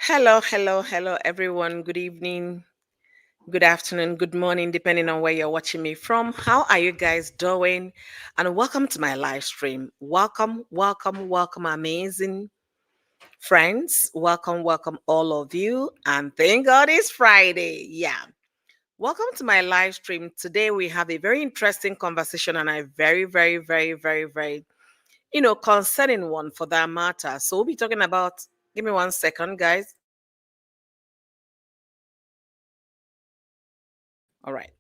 Hello, everyone. Good evening, good afternoon, good morning, depending on where you're watching me from. How are you guys doing? And welcome to my live stream. Welcome, amazing friends. Welcome, all of you. And thank God it's Friday. Yeah. Welcome to my live stream. Today we have a very interesting conversation and a very, concerning one for that matter. So we'll be talking about, give me 1 second, guys. All right.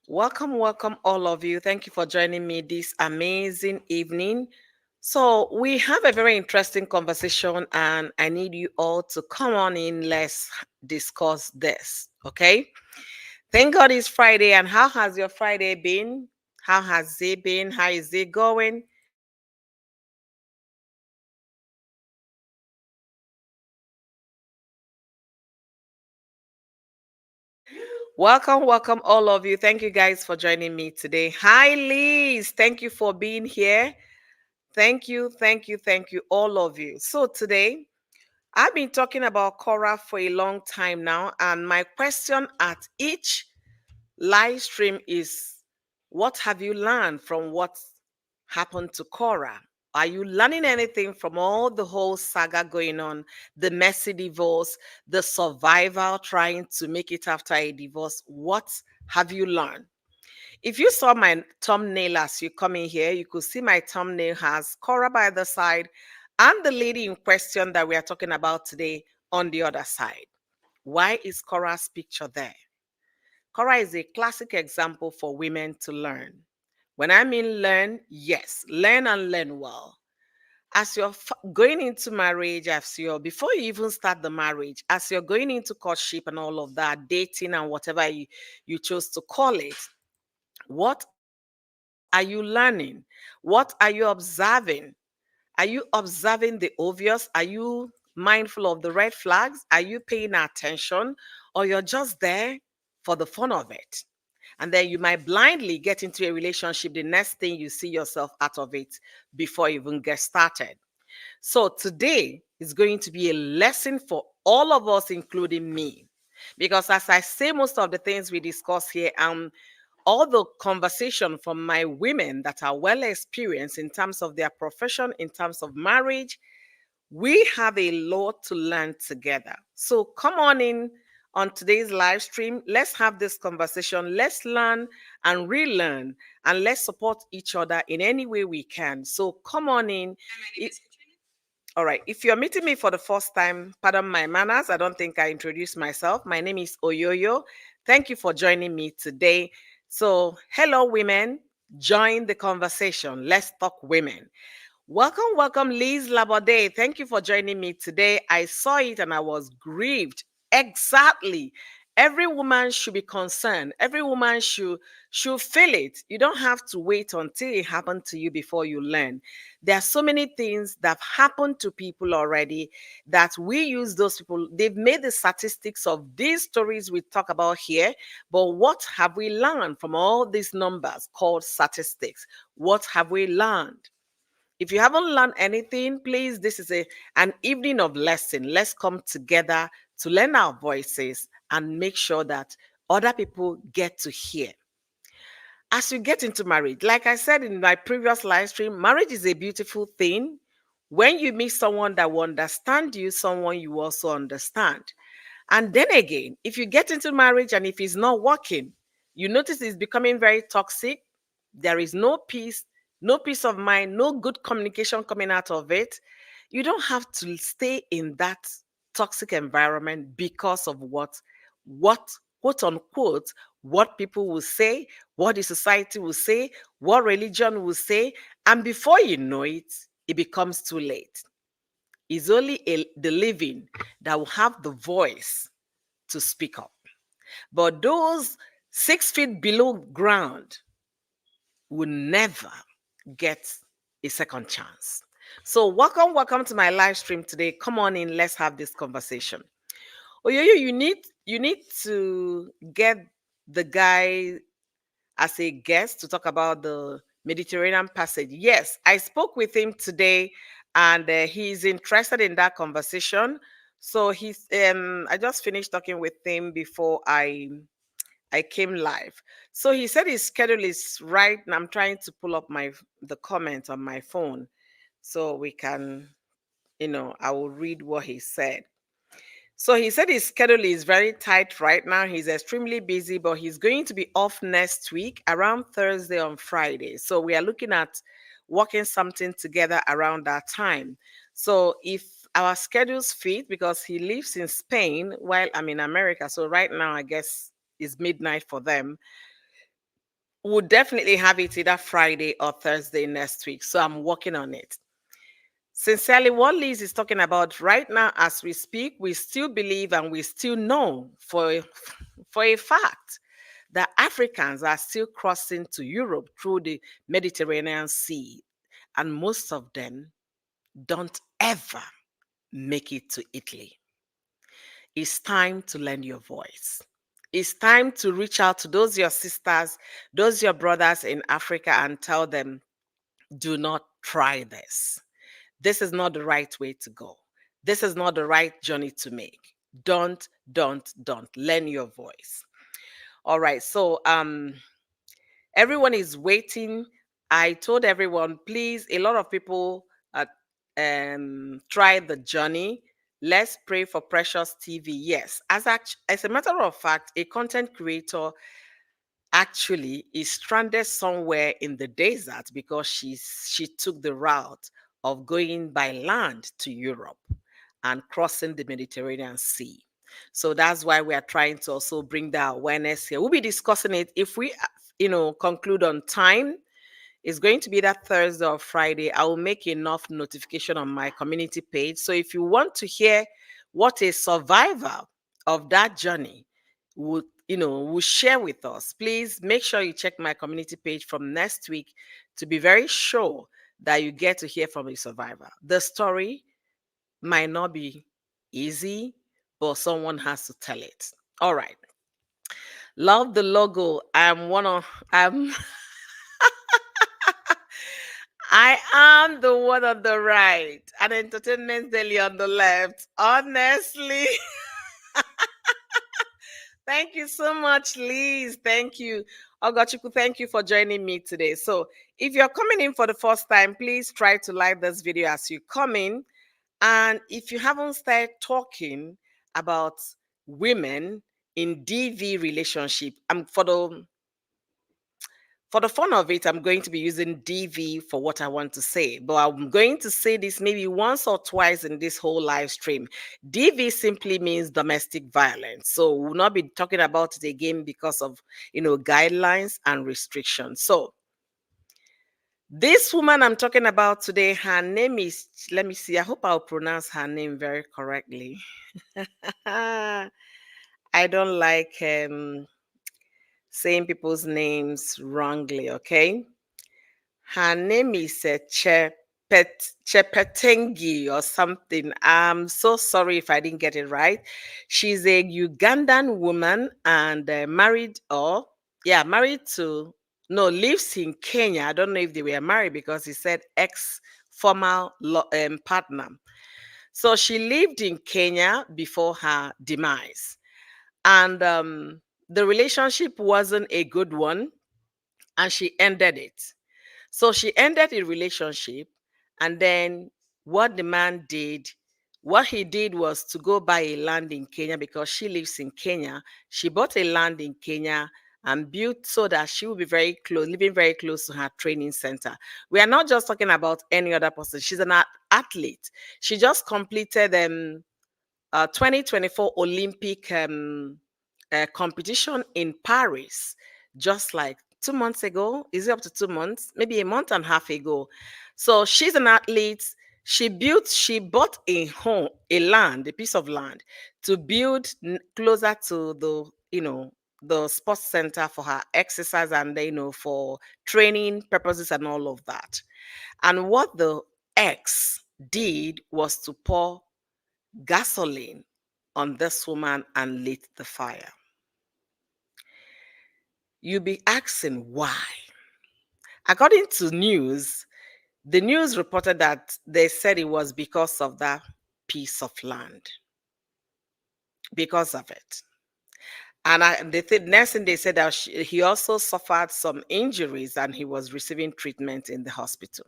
Welcome, all of you. Thank you for joining me this amazing evening. So, we have a very interesting conversation, and I need you all to come on in. Let's discuss this. Okay. Thank God it's Friday. And how has your Friday been? How has it been? How is it going? Welcome, all of you. Thank you guys for joining me today. Hi, Liz. Thank you for being here. Thank you, all of you. So, today, I've been talking about Cora for a long time now, and my question at each live stream is, what have you learned from what happened to Cora? Are you learning anything from all the whole saga going on, the messy divorce, the survivor trying to make it after a divorce? What have you learned? If you saw my thumbnail as you come in here, you could see my thumbnail has Cora by the side and the lady in question that we are talking about today on the other side. Why is Cora's picture there? Cora is a classic example for women to learn. When I mean learn, yes, learn and learn well. As you're going into marriage, before you even start the marriage, as you're going into courtship and all of that, dating and whatever you chose to call it, what are you learning? What are you observing? Are you observing the obvious? Are you mindful of the red flags? Are you paying attention? Or you're just there for the fun of it? And then you might blindly get into a relationship. The next thing you see yourself out of it before you even get started. So today is going to be a lesson for all of us, including me. Because as I say, most of the things we discuss here, all the conversation from my women that are well experienced in terms of their profession, in terms of marriage, we have a lot to learn together. So come on in on today's live stream. Let's have this conversation. Let's learn and relearn, and let's support each other in any way we can. So come on in. All right. If you're meeting me for the first time, pardon my manners. I don't think I introduced myself. My name is Oyoyo. Thank you for joining me today. So, hello, women. Join the conversation. Let's talk women. Welcome, Liz Labode. Thank you for joining me today. I saw it and I was grieved. Exactly. Every woman should be concerned. Every woman should feel it. You don't have to wait until it happened to you before you learn. There are so many things that have happened to people already that we use those people. They've made the statistics of these stories we talk about here. But what have we learned from all these numbers called statistics? What have we learned? If you haven't learned anything, please, this is an evening of lesson. Let's come together to learn our voices and make sure that other people get to hear. As you get into marriage, like I said in my previous live stream, marriage is a beautiful thing. When you meet someone that will understand you, someone you also understand. And then again, if you get into marriage and if it's not working, you notice it's becoming very toxic. There is no peace of mind, no good communication coming out of it. You don't have to stay in that toxic environment because of what quote unquote, what people will say, what the society will say, what religion will say. And before you know it, it becomes too late. It's only the living that will have the voice to speak up. But those 6 feet below ground will never get a second chance. So welcome to my live stream today. Come on in, let's have this conversation. Oh, you need to get the guy as a guest to talk about the Mediterranean passage. Yes, I spoke with him today, and he's interested in that conversation. So I just finished talking with him before I came live. So he said his schedule is right, and I'm trying to pull up the comment on my phone so we can, I will read what he said. So he said his schedule is very tight right now. He's extremely busy, but he's going to be off next week around Thursday on Friday. So we are looking at working something together around that time. So if our schedules fit, because he lives in Spain while I'm in America, so right now I guess it's midnight for them, we'll definitely have it either Friday or Thursday next week. So I'm working on it. Sincerely, what Liz is talking about right now as we speak, we still believe and we still know for a fact that Africans are still crossing to Europe through the Mediterranean Sea, and most of them don't ever make it to Italy. It's time to lend your voice. It's time to reach out to those your sisters, those your brothers in Africa, and tell them, do not try this. This is not the right way to go. This is not the right journey to make. Don't lend your voice. All right. So everyone is waiting. I told everyone, please, a lot of people try the journey. Let's pray for Precious TV. Yes, as a matter of fact, a content creator actually is stranded somewhere in the desert because she took the route of going by land to Europe and crossing the Mediterranean Sea. So that's why we are trying to also bring that awareness here. We'll be discussing it if we conclude on time. It's going to be that Thursday or Friday. I will make enough notification on my community page. So if you want to hear what a survivor of that journey will share with us, please make sure you check my community page from next week to be very sure that you get to hear from a survivor. The story might not be easy, but someone has to tell it. All right. Love the logo. I'm I am the one on the right and Entertainment Daily on the left. Honestly. Thank you so much, Liz. Thank you. Ogochukwu, thank you for joining me today. So, if you're coming in for the first time, please try to like this video as you come in. And if you haven't started talking about women in DV relationship, for the fun of it, I'm going to be using DV for what I want to say, but I'm going to say this maybe once or twice in this whole live stream. DV simply means domestic violence. So we'll not be talking about it again because of, guidelines and restrictions. So this woman I'm talking about today, her name is, let me see, I hope I'll pronounce her name very correctly. I don't like saying people's names wrongly, okay? Her name is Chepetengi or something. I'm so sorry if I didn't get it right. She's a Ugandan woman and married to, no, lives in Kenya. I don't know if they were married because he said ex-former partner. So she lived in Kenya before her demise. And the relationship wasn't a good one, and she ended it. So she ended the relationship, and then what the man did, what he did was to go buy a land in Kenya because she lives in Kenya. She bought a land in Kenya and built so that she will be very close, living very close to her training center. We are not just talking about any other person. She's an athlete. She just completed 2024 Olympic competition in Paris, just like 2 months ago. Is it up to 2 months? Maybe a month and a half ago. So she's an athlete. She bought a piece of land to build closer to the sports center for her exercise and for training purposes and all of that. And what the ex did was to pour gasoline on this woman and lit the fire. You'll be asking why. According to news, the news reported that they said it was because of that piece of land. because of it. And the next thing they said that he also suffered some injuries and he was receiving treatment in the hospital.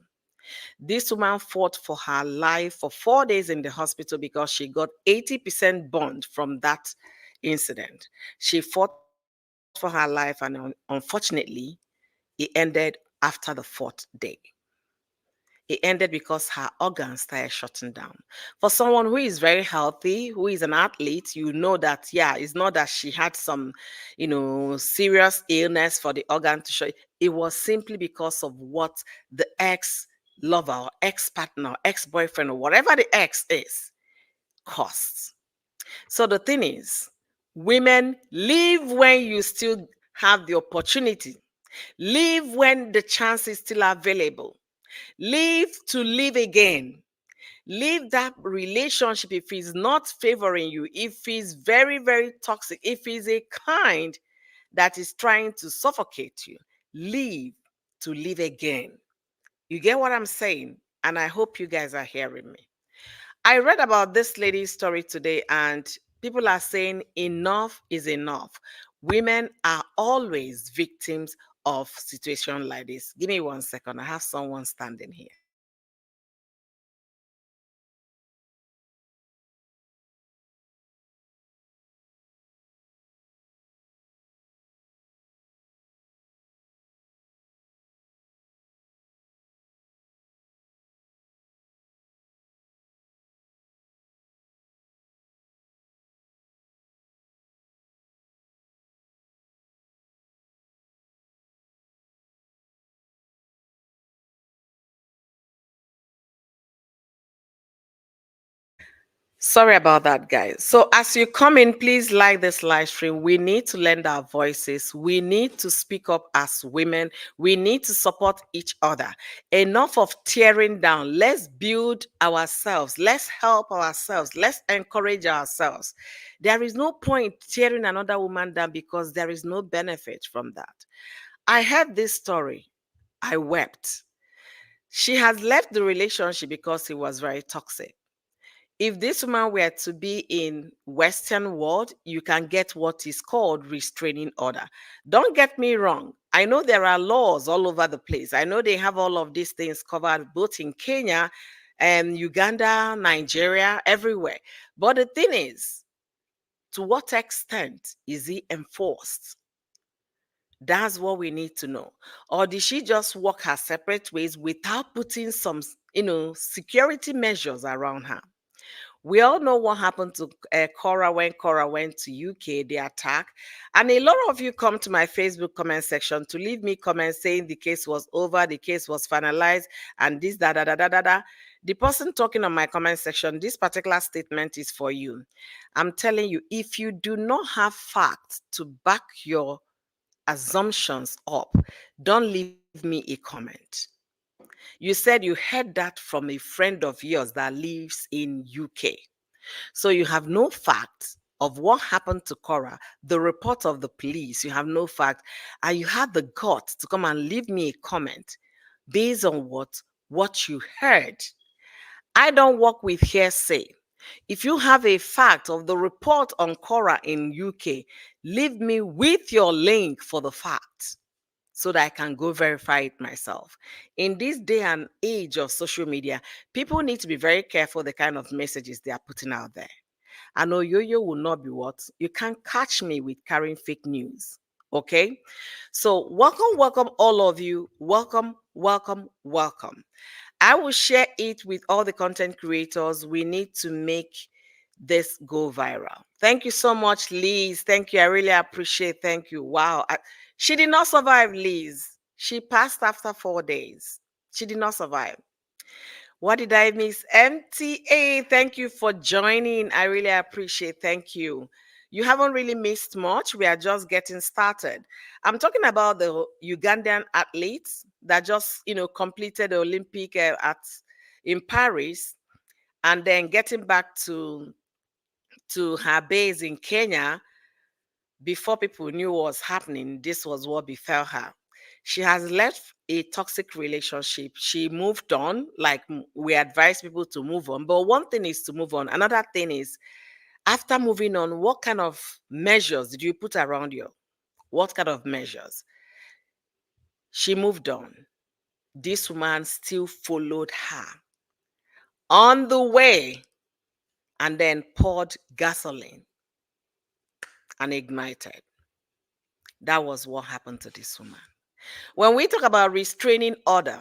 This woman fought for her life for 4 days in the hospital because she got 80% bond from that incident. She fought for her life, and unfortunately, it ended after the fourth day. It ended because her organs started shutting down. For someone who is very healthy, who is an athlete, you know that, yeah, it's not that she had some, serious illness for the organ to shut. It was simply because of what the ex lover, or ex partner, ex boyfriend, or whatever the ex is, caused. So the thing is, women, leave when you still have the opportunity. Leave when the chance is still available. Leave to live again. Leave that relationship if it's not favoring you, if it's very, very toxic, if it's a kind that is trying to suffocate you. Leave to live again. You get what I'm saying? And I hope you guys are hearing me. I read about this lady's story today, and people are saying enough is enough. Women are always victims of situation like this. Give me 1 second. I have someone standing here. Sorry about that, guys. So, as you come in, please like this live stream. We need to lend our voices. We need to speak up as women. We need to support each other. Enough of tearing down. Let's build ourselves. Let's help ourselves. Let's encourage ourselves. There is no point tearing another woman down because there is no benefit from that. I heard this story. I wept. She has left the relationship because it was very toxic. If this woman were to be in Western world, you can get what is called restraining order. Don't get me wrong. I know there are laws all over the place. I know they have all of these things covered both in Kenya and Uganda, Nigeria, everywhere. But the thing is, to what extent is it enforced? That's what we need to know. Or did she just walk her separate ways without putting some, security measures around her? We all know what happened to Cora when Cora went to UK, the attack. And a lot of you come to my Facebook comment section to leave me comments saying the case was over, the case was finalized, and this, da, da, da, da, da, da. The person talking on my comment section, this particular statement is for you. I'm telling you, if you do not have facts to back your assumptions up, don't leave me a comment. You said you heard that from a friend of yours that lives in UK. So you have no facts of what happened to Cora, the report of the police, you have no fact, and you had the guts to come and leave me a comment based on what you heard. I don't work with hearsay. If you have a fact of the report on Cora in UK, leave me with your link for the fact so that I can go verify it myself. In this day and age of social media, people need to be very careful the kind of messages they are putting out there. I know yo-yo will not be what? You can't catch me with carrying fake news. Okay? So welcome, all of you. Welcome, welcome, welcome. I will share it with all the content creators. We need to make this go viral. Thank you so much, Liz. Thank you. I really appreciate. Thank you. Wow. She did not survive, Liz. She passed after 4 days. She did not survive. What did I miss? MTA, thank you for joining. I really appreciate. Thank you. You haven't really missed much. We are just getting started. I'm talking about the Ugandan athletes that just, completed the Olympic at in Paris, and then getting back to her base in Kenya. Before people knew what was happening, this was what befell her. She has left a toxic relationship. She moved on, like we advise people to move on. But one thing is to move on. Another thing is, After moving on, what kind of measures did you put around you? What kind of measures? She moved on. This woman still followed her on the way and then poured gasoline and ignited. That was what happened to this woman. When we talk about restraining order,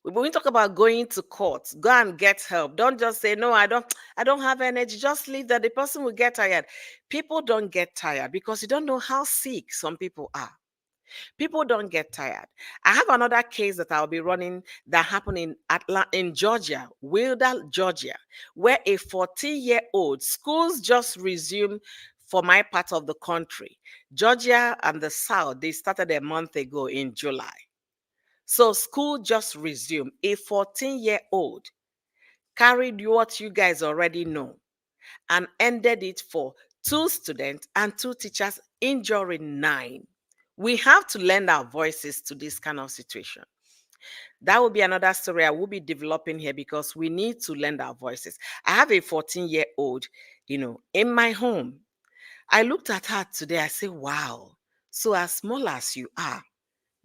when we talk about going to court, go and get help. Don't just say, no, I don't have energy. Just leave that. The person will get tired. People don't get tired because you don't know how sick some people are. People don't get tired. I have another case that I'll be running that happened in Georgia, Wilder, Georgia, where a 14-year-old, schools just resumed for my part of the country. Georgia and the South, they started a month ago in July. So school just resumed. A 14-year-old carried what you guys already know and ended it for 2 students and 2 teachers, injuring 9. We have to lend our voices to this kind of situation. That will be another story I will be developing here because we need to lend our voices. I have a 14-year-old, in my home. I looked at her today. I said, wow. So as small as you are,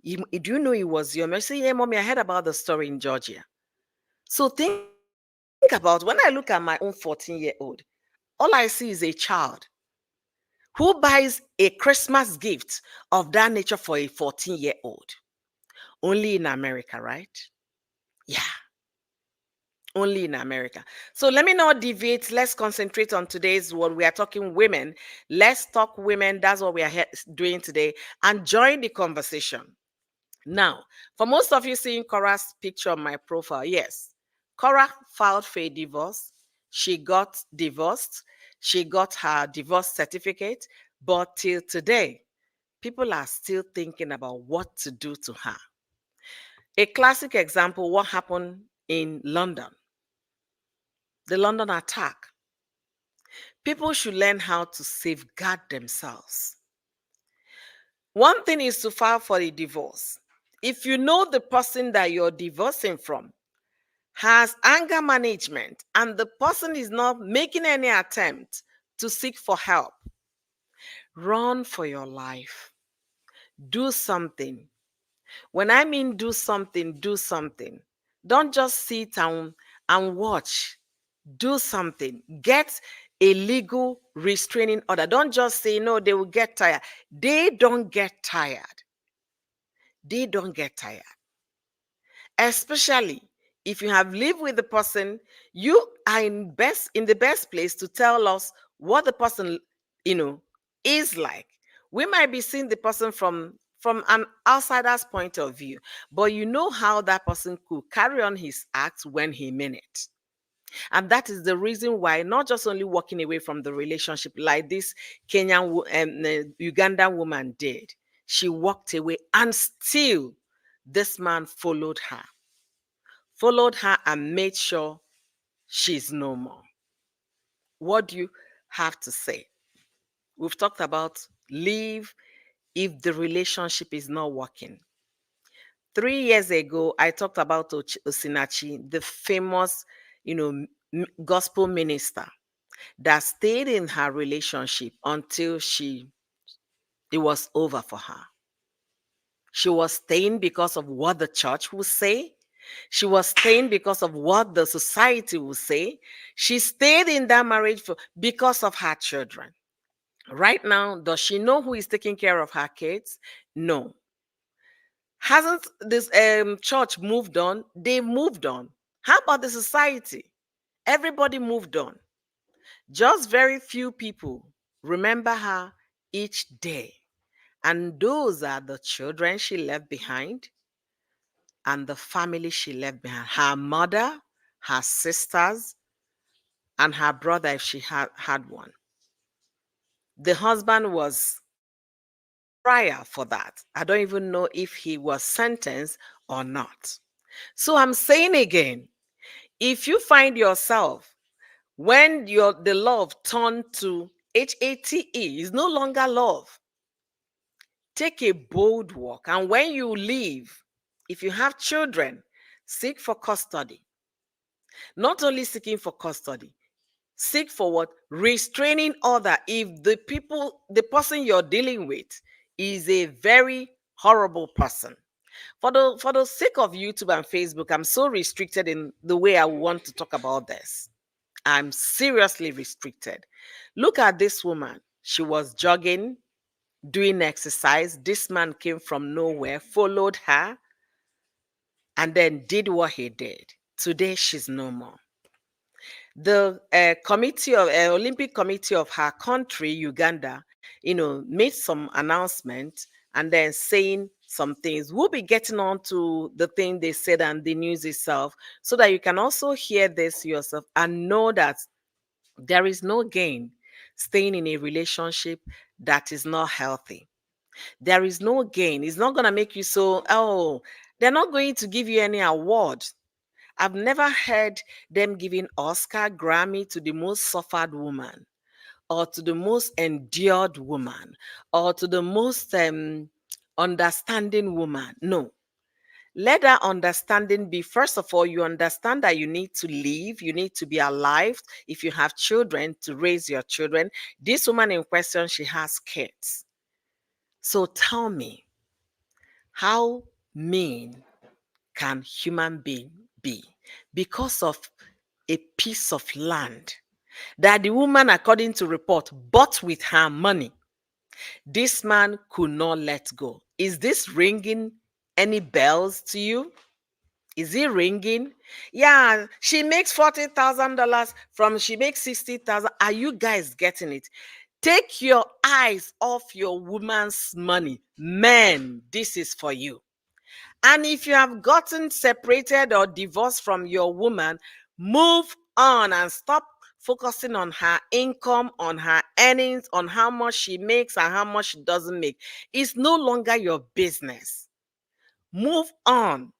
do you know it was your mom? I say, yeah, mommy, I heard about the story in Georgia. So think about when I look at my own 14-year-old, all I see is a child who buys a Christmas gift of that nature for a 14-year-old. Only in America, right? Yeah, only in America. So let me not deviate. Let's concentrate on today's one. We are talking women. Let's talk women. That's what we are doing today. And join the conversation. Now, for most of you seeing Cora's picture on my profile, yes, Cora filed for a divorce. She got divorced. She got her divorce certificate. But till today, people are still thinking about what to do to her. A classic example, what happened in London, the London attack. People should learn how to safeguard themselves. One thing is to file for a divorce. If you know the person that you're divorcing from has anger management and the person is not making any attempt to seek for help, run for your life. Do something. When I mean do something, do something. Don't just sit and watch. Do something. Get a legal restraining order. Don't just say, no, they will get tired. They don't get tired. They don't get tired. Especially if you have lived with the person, you are in the best place to tell us what the person, is like. We might be seeing the person from an outsider's point of view, but you know how that person could carry on his acts when he meant it. And that is the reason why not just only walking away from the relationship like this Ugandan woman did. She walked away and still this man followed her and made sure she's no more. What do you have to say? We've talked about leave if the relationship is not working. 3 years ago, I talked about Osinachi, the famous, gospel minister that stayed in her relationship until it was over for her. She was staying because of what the church would say. She was staying because of what the society would say. She stayed in that marriage because of her children. Right now, does she know who is taking care of her kids? No. Hasn't this church moved on? They moved on. How about the society? Everybody moved on. Just very few people remember her each day. And those are the children she left behind and the family she left behind. Her mother, her sisters, and her brother if she had one. The husband was prior for that. I don't even know if he was sentenced or not. So I'm saying again, if you find yourself when the love turned to HATE is no longer love, take a bold walk. And when you leave, if you have children, seek for custody. Not only seeking for custody, Seek for what? Restraining order. If the person you're dealing with is a very horrible person. For the sake of YouTube and Facebook, I'm so restricted in the way I want to talk about this. I'm seriously restricted. Look at this woman. She was jogging, doing exercise. This man came from nowhere, followed her, and then did what he did. Today, she's no more. The Olympic committee of her country, Uganda, made some announcement and then saying some things. We'll be getting on to the thing they said and the news itself, so that you can also hear this yourself and know that there is no gain staying in a relationship that is not healthy. There is no gain. It's not going to make you so, oh, they're not going to give you any award. I've never heard them giving Oscar, Grammy to the most suffered woman, or to the most endured woman, or to the most understanding woman. No. Let that understanding be, first of all, you understand that you need to live, you need to be alive. If you have children, to raise your children. This woman in question, she has kids. So tell me, how mean can human being be because of a piece of land that the woman, according to report, bought with her money? This man could not let go. Is this ringing any bells to you? Is it ringing? Yeah, she makes $40,000 from she makes 60,000. Are you guys getting it? Take your eyes off your woman's money. Men, this is for you. And if you have gotten separated or divorced from your woman, move on and stop focusing on her income, on her earnings, on how much she makes and how much she doesn't make. It's no longer your business. Move on.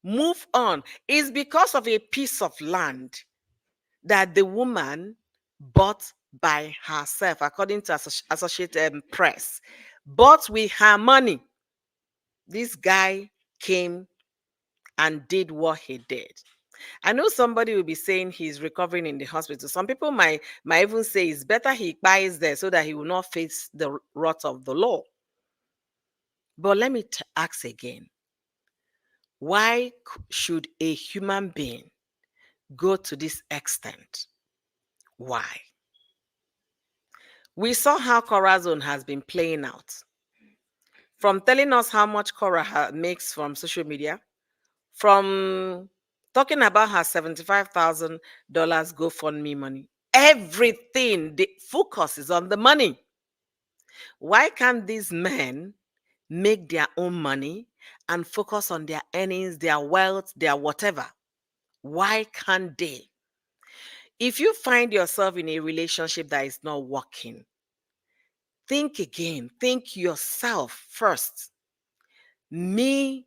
Move on. It's because of a piece of land that the woman bought by herself, according to Associated Press. Bought with her money. This guy came and did what he did. I know somebody will be saying he's recovering in the hospital. Some people might even say it's better he kpaies there so that he will not face the wrath of the law. But let me ask again. Why should a human being go to this extent? Why? We saw how Corazon has been playing out. From telling us how much Cora makes from social media, from talking about her $75,000 GoFundMe money. Everything, the focus is on the money. Why can't these men make their own money and focus on their earnings, their wealth, their whatever? Why can't they? If you find yourself in a relationship that is not working, think again. Think yourself first. Me.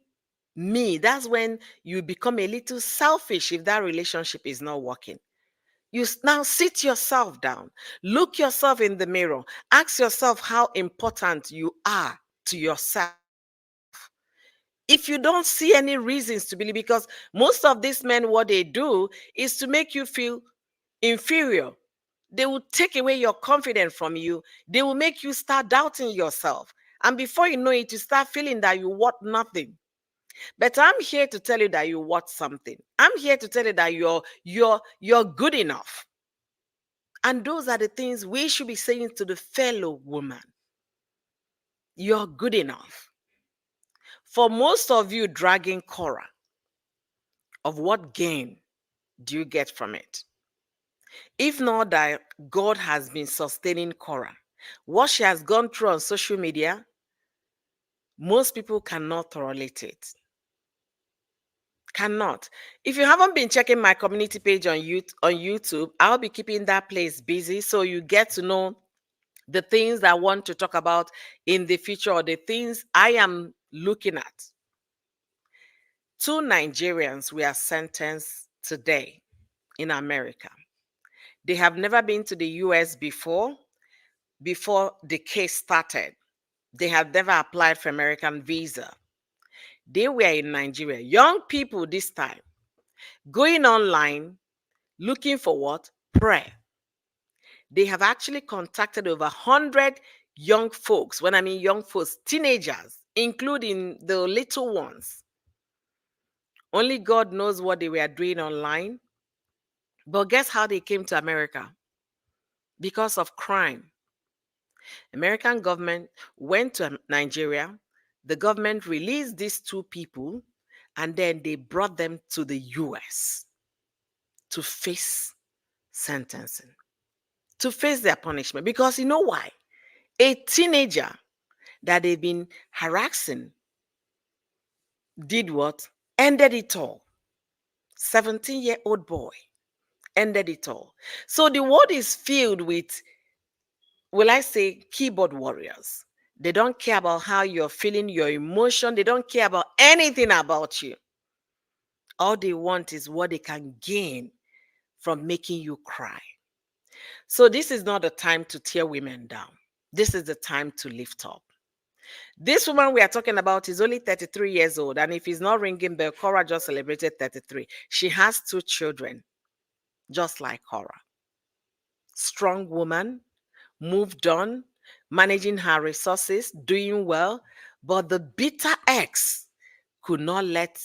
That's when you become a little selfish if that relationship is not working. You now sit yourself down, look yourself in the mirror, ask yourself how important you are to yourself. If you don't see any reasons to believe, because most of these men, what they do is to make you feel inferior. They will take away your confidence from you. They will make you start doubting yourself. And before you know it, you start feeling that you want nothing. But I'm here to tell you that you want something. I'm here to tell you that you're good enough. And those are the things we should be saying to the fellow woman. You're good enough. For most of you dragging Cora, of what gain do you get from it? If not that God has been sustaining Cora, what she has gone through on social media, most people cannot tolerate it. Cannot. If you haven't been checking my community page on YouTube, I'll be keeping that place busy so you get to know the things I want to talk about in the future, or the things I am looking at. 2 Nigerians were sentenced today in America. They have never been to the US before the case started. They have never applied for American visa. They were in Nigeria. Young people this time, going online, looking for what? prayer. They have actually contacted over 100 young folks. When I mean young folks, teenagers, including the little ones. Only God knows what they were doing online. But guess how they came to America? Because of crime. American government went to Nigeria. The government released these two people and then they brought them to the US to face sentencing, to face their punishment. Because you know why? A teenager that they've been harassing did what? Ended it all. 17-year-old boy ended it all. So the world is filled with, will I say, keyboard warriors. They don't care about how you're feeling, your emotion. They don't care about anything about you. All they want is what they can gain from making you cry. So this is not the time to tear women down. This is the time to lift up. This woman we are talking about is only 33 years old. And if it's not ringing bell, Cora just celebrated 33. She has two children, just like Cora. Strong woman, moved on, managing her resources, doing well. But the bitter ex could not let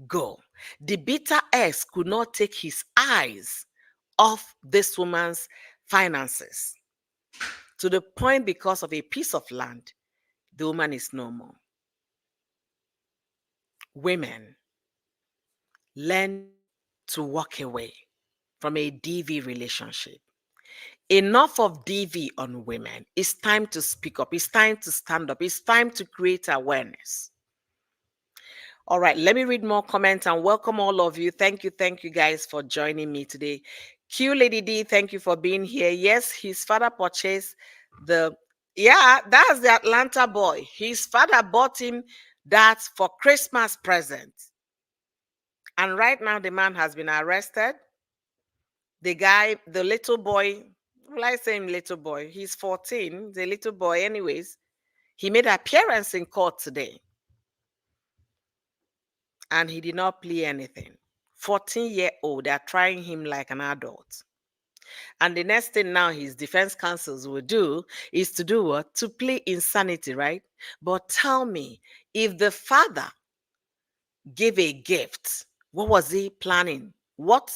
go. The bitter ex could not take his eyes off this woman's finances to the point because of a piece of land, the woman is no more. Women, learn to walk away from a DV relationship. Enough of DV on women. It's time to speak up. It's time to stand up. It's time to create awareness. All right, let me read more comments and welcome all of you. Thank you guys for joining me today. Q Lady D, thank you for being here. Yes, his father purchased the, yeah, that's the Atlanta boy. His father bought him that for Christmas present. And right now the man has been arrested. The guy, the little boy, well, I say him little boy, he's 14, the little boy anyways. He made an appearance in court today and he did not plea anything. 14-year-old, they're trying him like an adult. And the next thing now his defense counsels will do is to do what? To plead insanity, right? But tell me, if the father gave a gift, what was he planning? What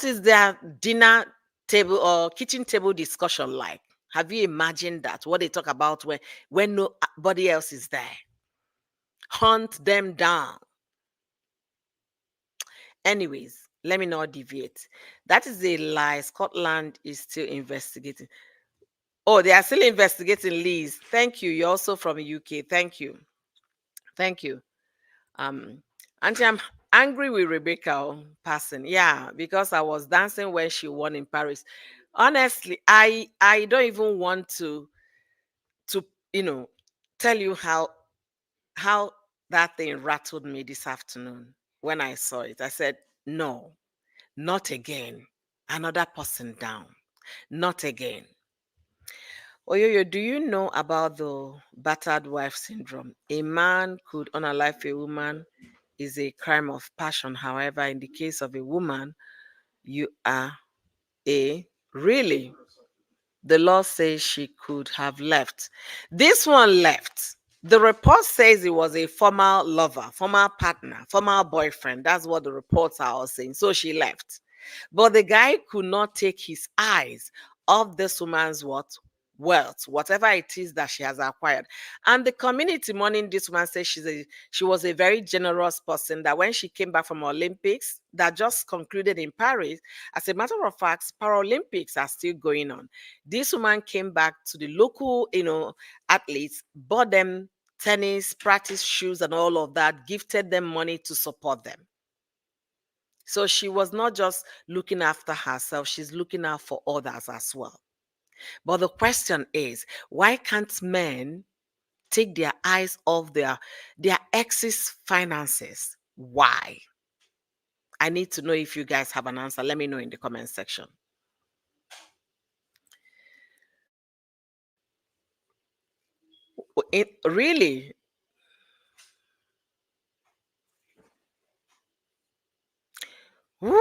is their dinner table or kitchen table discussion like? Have you imagined that? What they talk about when nobody else is there? Hunt them down. Anyways, let me not deviate. That is a lie. Scotland is still investigating. Oh, they are still investigating, Liz. Thank you. You're also from UK. Thank you. Thank you. Um, Auntie, I'm angry with Rebecca passing. Yeah, because I was dancing when she won in Paris. Honestly, I don't even want to you know tell you how that thing rattled me this afternoon when I saw it. I said, no, not again. Another person down. Not again. Oyoyo, do you know about the battered wife syndrome? A man could unalive a woman is a crime of passion. However, in the case of a woman, you are a really. The law says she could have left. This one left. The report says it was a former lover, former partner, former boyfriend. That's what the reports are all saying. So she left. But the guy could not take his eyes off this woman's what? Wealth, whatever it is that she has acquired. And the community mourning this woman says she was a very generous person, that when she came back from Olympics that just concluded in Paris, as a matter of fact, Paralympics are still going on. This woman came back to the local, athletes, bought them tennis, practice shoes, and all of that, gifted them money to support them. So she was not just looking after herself, she's looking out for others as well. But the question is, why can't men take their eyes off their ex's finances? Why? I need to know. If you guys have an answer, let me know in the comment section. It really, woo,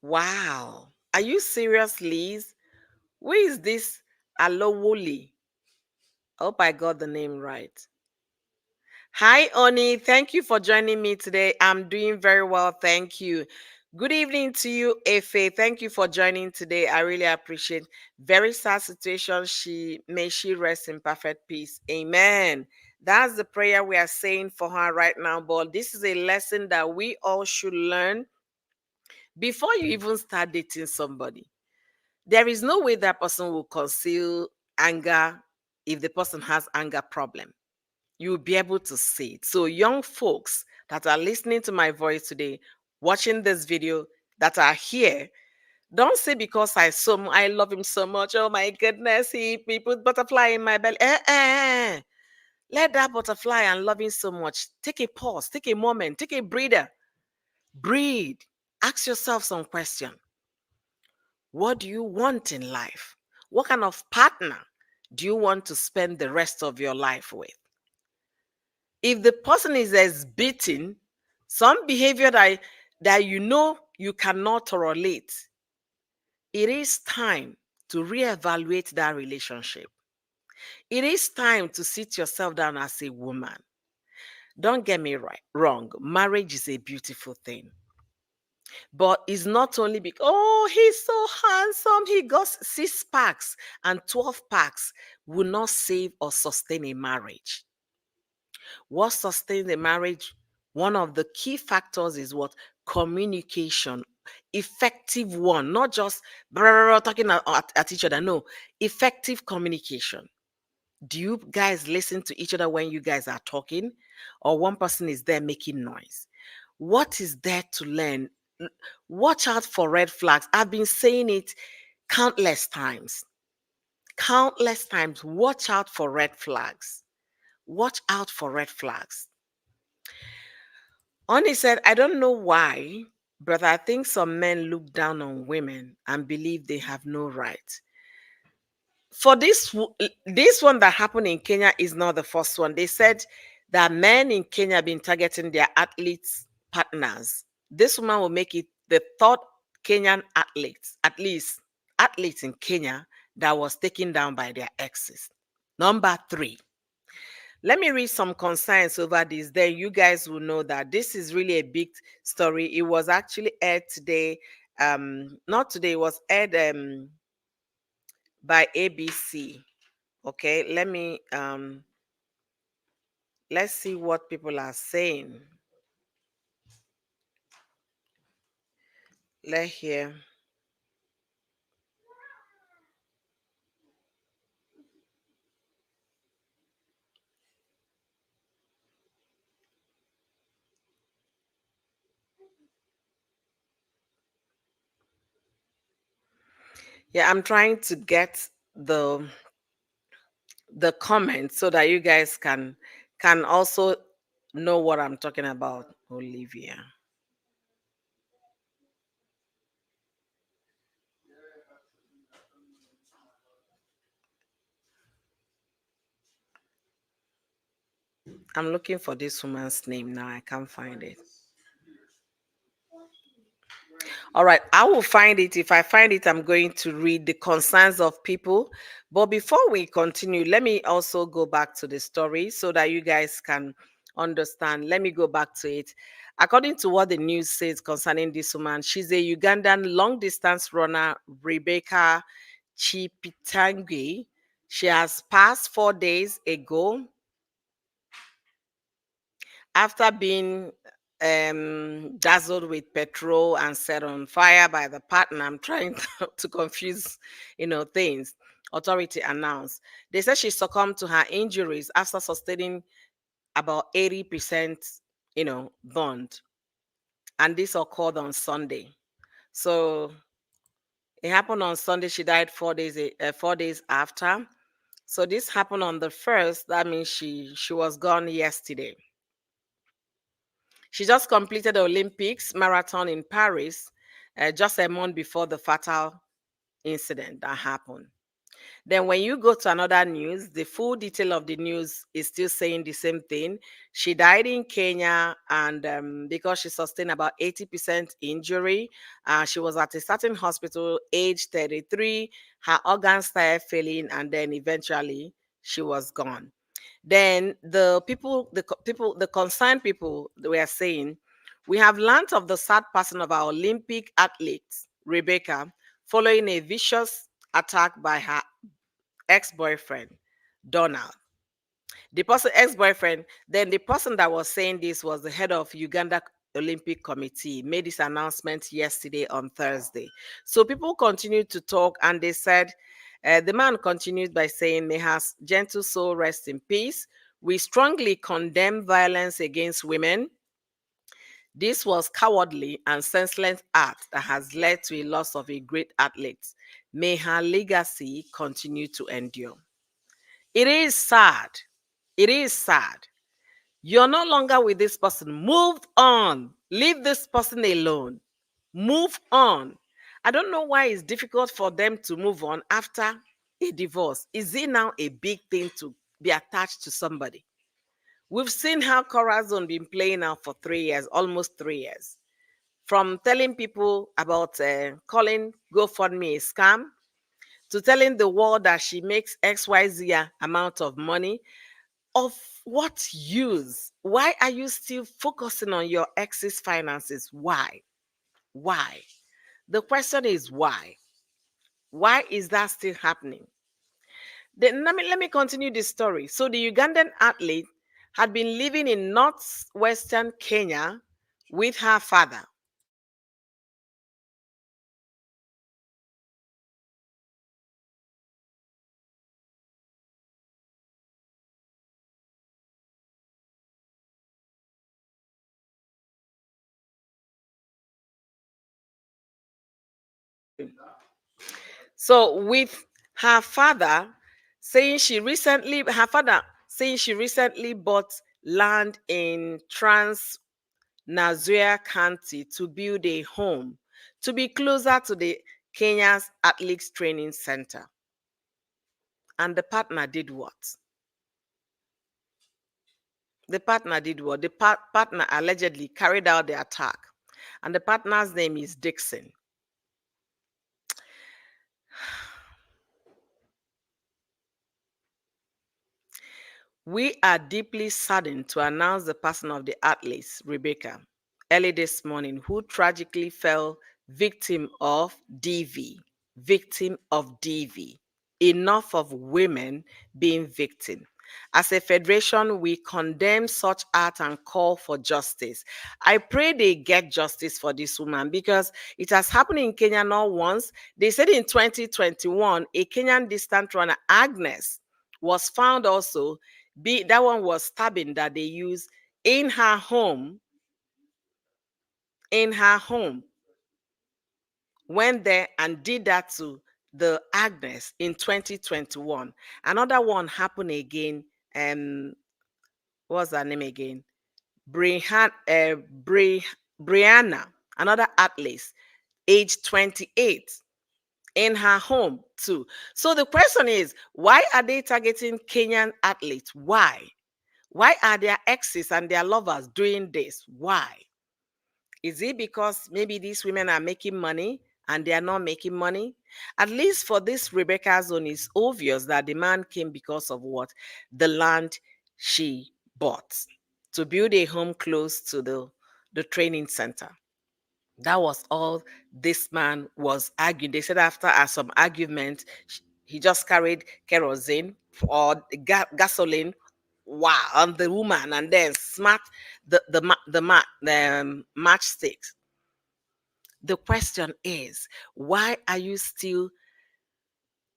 Wow. Are you serious, Liz? Who is this Alowoli? I hope I got the name right. Hi, Oni. Thank you for joining me today. I'm doing very well. Thank you. Good evening to you, Efe. Thank you for joining today. I really appreciate. Very sad situation. She rest in perfect peace. Amen. That's the prayer we are saying for her right now. But this is a lesson that we all should learn before you even start dating somebody. There is no way that person will conceal anger if the person has anger problem. You'll be able to see it. So young folks that are listening to my voice today, watching this video, that are here, don't say because I love him so much. Oh my goodness, he put butterfly in my belly. Let that butterfly and love him so much. Take a pause, take a moment, take a breather. Breathe. Ask yourself some question. What do you want in life? What kind of partner do you want to spend the rest of your life with? If the person is exhibiting some behavior that you know you cannot tolerate, it is time to reevaluate that relationship. It is time to sit yourself down as a woman. Don't get me wrong. Marriage is a beautiful thing. But it's not only because, oh, he's so handsome, he got 6 packs and 12 packs will not save or sustain a marriage. What sustains a marriage? One of the key factors is what? Communication. Effective one, not just talking at each other. No, effective communication. Do you guys listen to each other when you guys are talking? Or one person is there making noise? What is there to learn? Watch out for red flags. I've been saying it countless times. Countless times. Watch out for red flags. Watch out for red flags. Oni said, I don't know why, but I think some men look down on women and believe they have no right. For this one that happened in Kenya is not the first one. They said that men in Kenya have been targeting their athletes partners. This woman will make it the third Kenyan athletes, at least athletes in Kenya, that was taken down by their exes. Number 3. Let me read some concerns over this. Then you guys will know that this is really a big story. It was actually aired today. Not today, it was aired by ABC. Okay, let's see what people are saying. Let's hear. Yeah, I'm trying to get the comments so that you guys can also know what I'm talking about. Olivia. I'm looking for this woman's name now. I can't find it. All right, I will find it. If I find it, I'm going to read the concerns of people. But before we continue, let me also go back to the story so that you guys can understand. Let me go back to it. According to what the news says concerning this woman, she's a Ugandan long distance runner, Rebecca Chipitangi. She has passed 4 days ago after being dazzled with petrol and set on fire by the partner. I'm trying to confuse, things. Authority announced. They said she succumbed to her injuries after sustaining about 80%, burned. And this occurred on Sunday. So it happened on Sunday. She died 4 days after. So this happened on the first. That means she was gone yesterday. She just completed the Olympics marathon in Paris just a month before the fatal incident that happened. Then when you go to another news, the full detail of the news is still saying the same thing. She died in Kenya, and because she sustained about 80% injury, she was at a certain hospital, age 33. Her organs started failing, and then eventually she was gone. Then the concerned people, were saying, we have learned of the sad passing of our Olympic athlete, Rebecca, following a vicious attack by her ex-boyfriend, Donald. The person ex-boyfriend, then the person that was saying this was the head of Uganda Olympic Committee, made this announcement yesterday on Thursday. So people continued to talk, and they said, the man continued by saying, may her gentle soul rest in peace. We strongly condemn violence against women. This was cowardly and senseless act that has led to a loss of a great athlete. May her legacy continue to endure. It is sad. It is sad. You're no longer with this person. Move on. Leave this person alone. Move on. I don't know why it's difficult for them to move on after a divorce. Is it now a big thing to be attached to somebody? We've seen how Corazon been playing now for 3 years, almost 3 years. From telling people about calling GoFundMe a scam, to telling the world that she makes XYZ amount of money. Of what use? Why are you still focusing on your ex's finances? Why? Why? The question is why? Why is that still happening? Then let me continue this story. So the Ugandan athlete had been living in northwestern Kenya with her father. So with her father saying she recently bought land in Trans Nzoia County to build a home to be closer to the Kenya's Athletes Training Center. And the partner did what? The partner did what? The partner allegedly carried out the attack. And the partner's name is Dixon. We are deeply saddened to announce the passing of the athlete, Rebecca, early this morning, who tragically fell victim of DV. Victim of DV. Enough of women being victim. As a federation, we condemn such act and call for justice. I pray they get justice for this woman because it has happened in Kenya not once. They said in 2021, a Kenyan distant runner, Agnes, was found also. That one was stabbing that they used in her home. In her home. Went there and did that to the Agnes in 2021. Another one happened again. What's her name again? Brianna, another athlete, age 28, in her home too. So the question is, why are they targeting Kenyan athletes? Why? Why are their exes and their lovers doing this? Why? Is it because maybe these women are making money and they are not making money? At least for this Rebecca's own, it's obvious that the man came because of what? The land she bought to build a home close to the training center. That was all this man was arguing. They said after some argument, he just carried kerosene or gasoline, wow, on the woman and then smacked the matchsticks. The question is, why are you still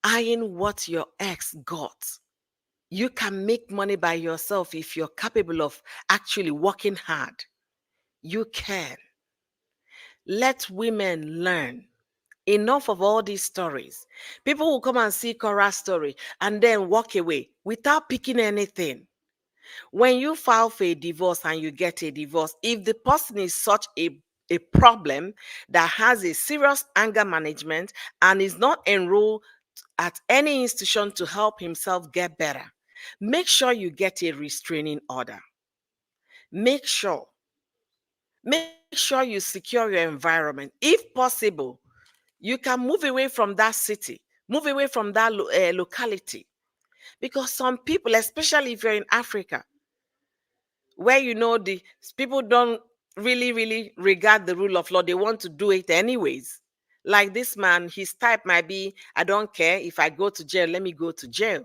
eyeing what your ex got? You can make money by yourself if you're capable of actually working hard. You can. Let women learn. Enough of all these stories. People will come and see Cora's story and then walk away without picking anything. When you file for a divorce and you get a divorce, if the person is such a problem that has a serious anger management and is not enrolled at any institution to help himself get better, make sure you get a restraining order. Make sure. Make sure you secure your environment. If possible, you can move away from that city, move away from that locality. Because some people, especially if you're in Africa, where the people don't really regard the rule of law, they want to do it anyways. Like this man, his type might be, I don't care if I go to jail, let me go to jail.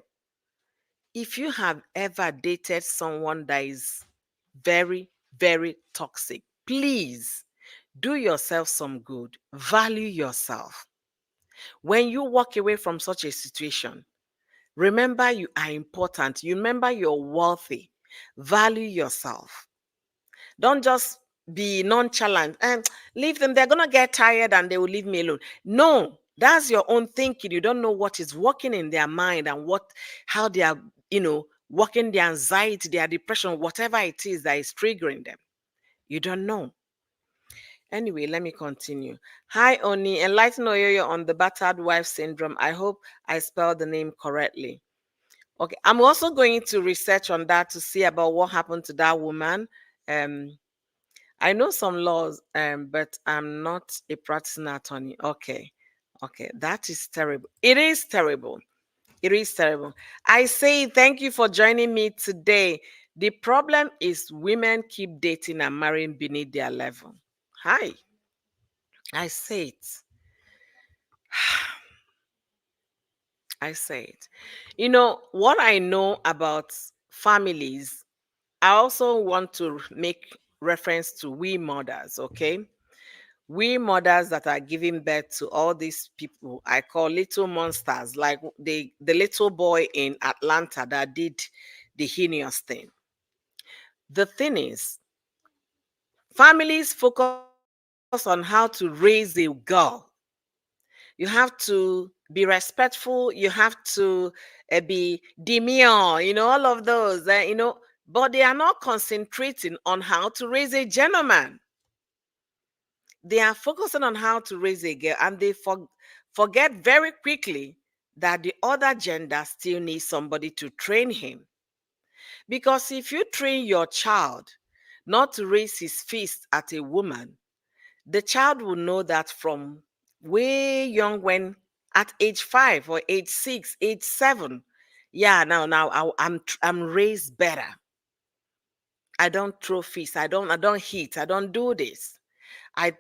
If you have ever dated someone that is very toxic, please do yourself some good. Value yourself. When you walk away from such a situation, remember you are important. You remember you're worthy. Value yourself. Don't just be nonchalant and leave them. They're going to get tired and they will leave me alone. No, that's your own thinking. You don't know what is working in their mind and how they are, working their anxiety, their depression, whatever it is that is triggering them. You don't know. Anyway, let me continue. Hi, Oni. Enlighten Oyoyo on the battered wife syndrome. I hope I spelled the name correctly. Okay, I'm also going to research on that to see about what happened to that woman. I know some laws, but I'm not a practicing attorney. Okay, that is terrible. It is terrible. It is terrible. I say thank you for joining me today. The problem is women keep dating and marrying beneath their level. Hi, I say it. I say it. What I know about families, I also want to make reference to we mothers, okay? We mothers that are giving birth to all these people I call little monsters, like the little boy in Atlanta that did the heinous thing. The thing is, families focus on how to raise a girl. You have to be respectful. You have to be demure, all of those, but they are not concentrating on how to raise a gentleman. They are focusing on how to raise a girl, and they forget very quickly that the other gender still needs somebody to train him. Because if you train your child not to raise his fist at a woman, the child will know that from way young, when at age 5 or age 6, age 7. Yeah, now I'm raised better. I don't throw fists. I don't hit. I don't do this. I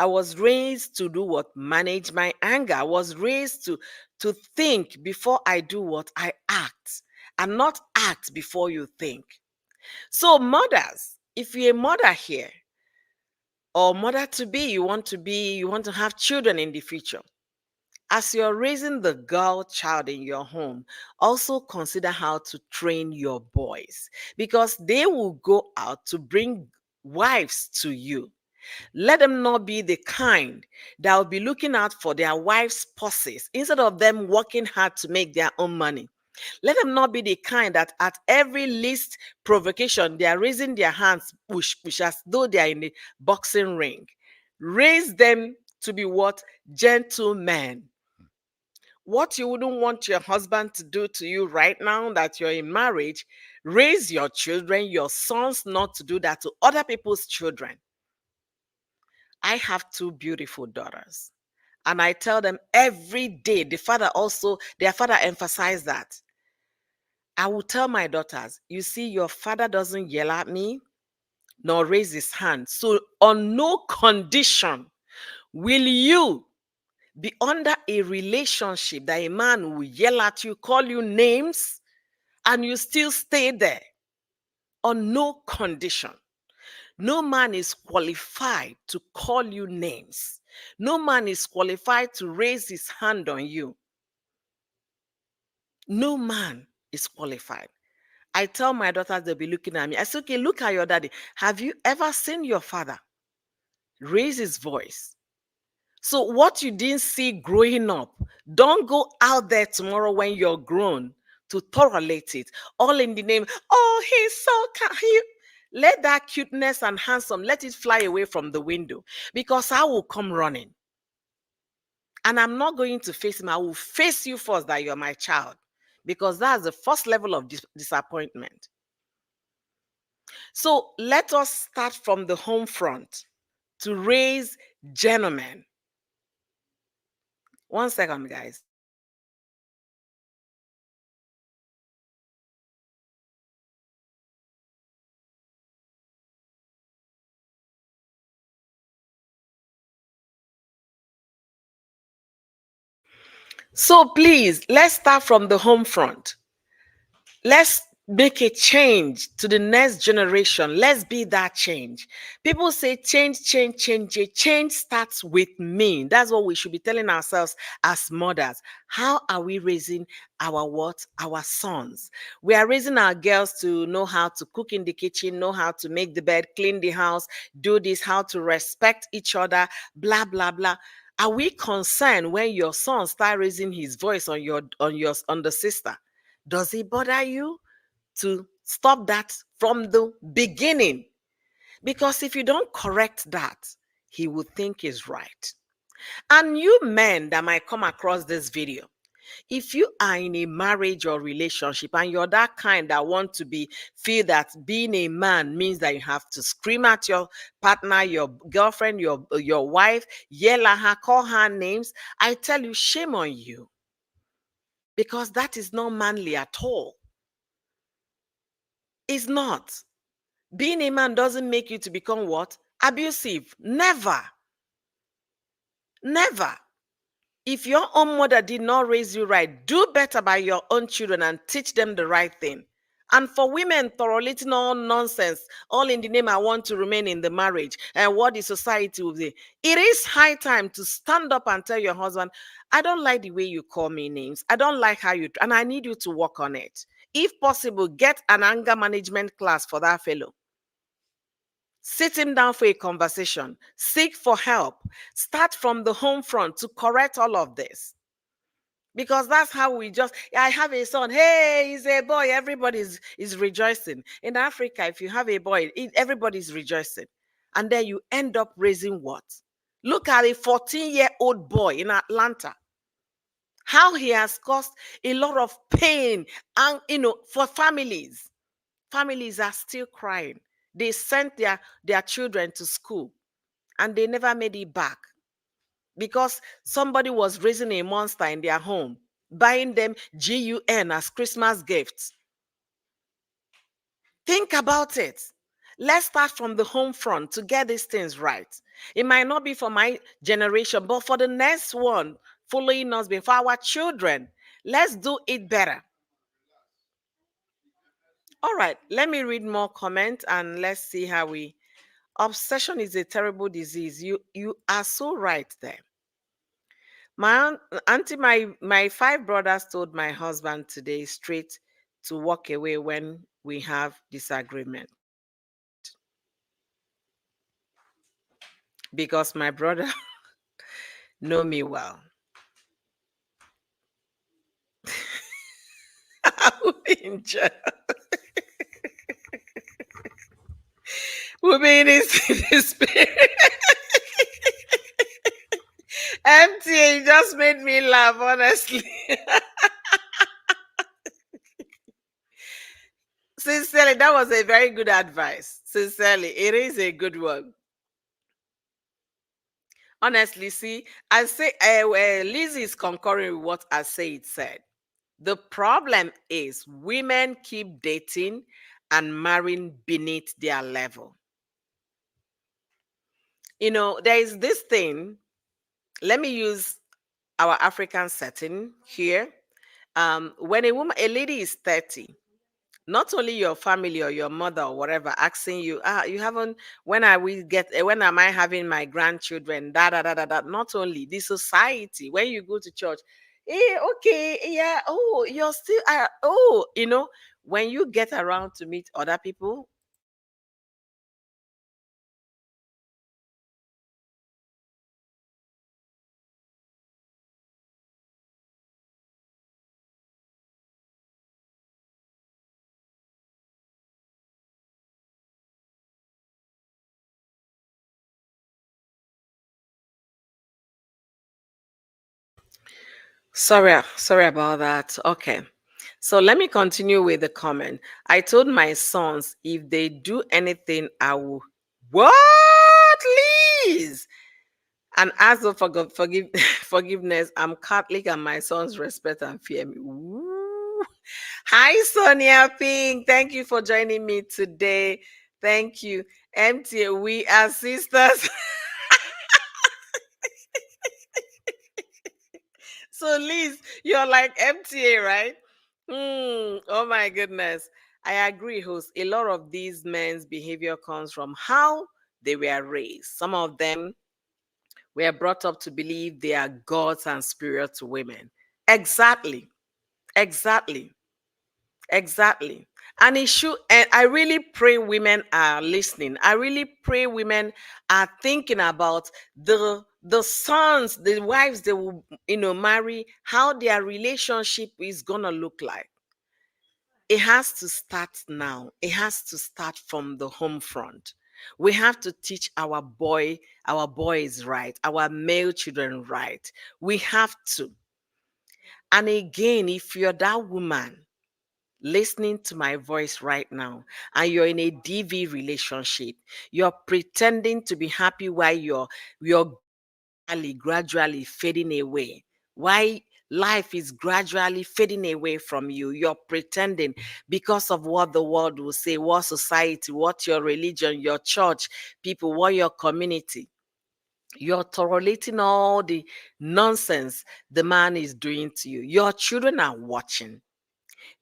was raised to do what? Manage my anger. I was raised to think before I do what? I act, and not act before you think. So mothers, if you're a mother here, or mother to be, you want to have children in the future. As you're raising the girl child in your home, also consider how to train your boys, because they will go out to bring wives to you. Let them not be the kind that will be looking out for their wives' purses instead of them working hard to make their own money. Let them not be the kind that at every least provocation, they are raising their hands, push as though they are in the boxing ring. Raise them to be what? Gentlemen. What you wouldn't want your husband to do to you right now that you're in marriage, raise your children, your sons, not to do that to other people's children. I have two beautiful daughters, and I tell them every day, their father emphasized that. I will tell my daughters, you see, your father doesn't yell at me nor raise his hand. So on no condition will you be under a relationship that a man will yell at you, call you names, and you still stay there. On no condition. No man is qualified to call you names. No man is qualified to raise his hand on you. No man is qualified. I tell my daughters, they'll be looking at me. I say, okay, look at your daddy. Have you ever seen your father raise his voice? So what you didn't see growing up, don't go out there tomorrow when you're grown to tolerate it. All in the name, oh, he's so cute. Let that cuteness and handsome, let it fly away from the window, because I will come running. And I'm not going to face him. I will face you first that you're my child, because that's the first level of disappointment. So let us start from the home front to raise gentlemen. 1 second, guys. So please, let's start from the home front. Let's make a change to the next generation. Let's be that change. People say change, change, change. Change starts with me. That's what we should be telling ourselves as mothers. How are we raising our what? Our sons. We are raising our girls to know how to cook in the kitchen, know how to make the bed, clean the house, do this, how to respect each other, blah, blah, blah. Are we concerned when your son start raising his voice on the sister? Does it bother you to stop that from the beginning? Because if you don't correct that, he will think is right. And you men that might come across this video, if you are in a marriage or relationship and you're that kind that want to be feel that being a man means that you have to scream at your partner, your girlfriend, your wife, yell at her, call her names, I tell you, shame on you, because that is not manly at all. It's not. Being a man doesn't make you to become what? Abusive. Never. Never. If your own mother did not raise you right, do better by your own children and teach them the right thing. And for women, tolerating all nonsense, all in the name I want to remain in the marriage and what the society will say. It is high time to stand up and tell your husband, I don't like the way you call me names. I don't like how you, and I need you to work on it. If possible, get an anger management class for that fellow. Sit him down for a conversation. Seek for help. Start from the home front to correct all of this. Because that's how we just, I have a son. Hey, he's a boy. Everybody is rejoicing. In Africa, if you have a boy, everybody's rejoicing. And then you end up raising what? Look at a 14-year-old boy in Atlanta. How he has caused a lot of pain and for families. Families are still crying. They sent their children to school and they never made it back because somebody was raising a monster in their home, buying them GUN as Christmas gifts. Think about it. Let's start from the home front to get these things right. It might not be for my generation, but for the next one following us, before our children, let's do it better. All right, let me read more comments and let's see how we. Obsession is a terrible disease. You are so right there. Auntie, my five brothers told my husband today straight to walk away when we have disagreement, because my brother know me well. We'll be in jail. We'll be in this spirit. MTA just made me laugh, honestly. Sincerely, that was a very good advice. Sincerely, it is a good one. Honestly, see, I say Lizzie is concurring with what I say it said. The problem is women keep dating and marrying beneath their level. There is this thing. Let me use our African setting here. When a lady is 30, not only your family or your mother or whatever asking you, you haven't, when am I having my grandchildren, da da da da da. Not only the society, when you go to church, okay, yeah, oh, you're still, when you get around to meet other people, Sorry about that. Okay. So let me continue with the comment. I told my sons if they do anything, I will what, Liz? And ask for forgiveness. I'm Catholic and my sons respect and fear me. Ooh. Hi, Sonia Pink. Thank you for joining me today. Thank you. MTA, we are sisters. So, Liz, you're like MTA, right? Oh my goodness. I agree, host. A lot of these men's behavior comes from how they were raised. Some of them were brought up to believe they are gods and superior to women. Exactly. Exactly. Exactly. And it should, and I really pray women are listening. I really pray women are thinking about the sons, the wives they will, marry, how their relationship is gonna look like. It has to start now. It has to start from the home front. We have to teach our boys right, our male children right. We have to. And again, if you're that woman listening to my voice right now and you're in a DV relationship, you're pretending to be happy while you're gradually fading away. Why life is gradually fading away from you. You're pretending because of what the world will say, what society, what your religion, your church, people, what your community. You're tolerating all the nonsense the man is doing to you. Your children are watching.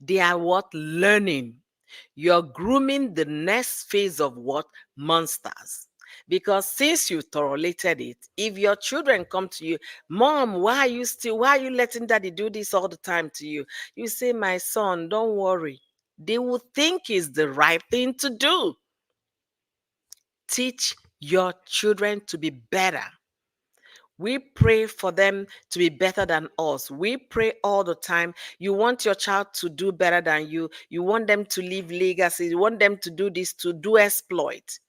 They are what? Learning. You're grooming the next phase of what? Monsters. Because since you tolerated it, if your children come to you, Mom, why are you letting daddy do this all the time to you? You say, my son, don't worry. They will think it's the right thing to do. Teach your children to be better. We pray for them to be better than us. We pray all the time. You want your child to do better than you. You want them to leave legacy. You want them to do this, to do exploit.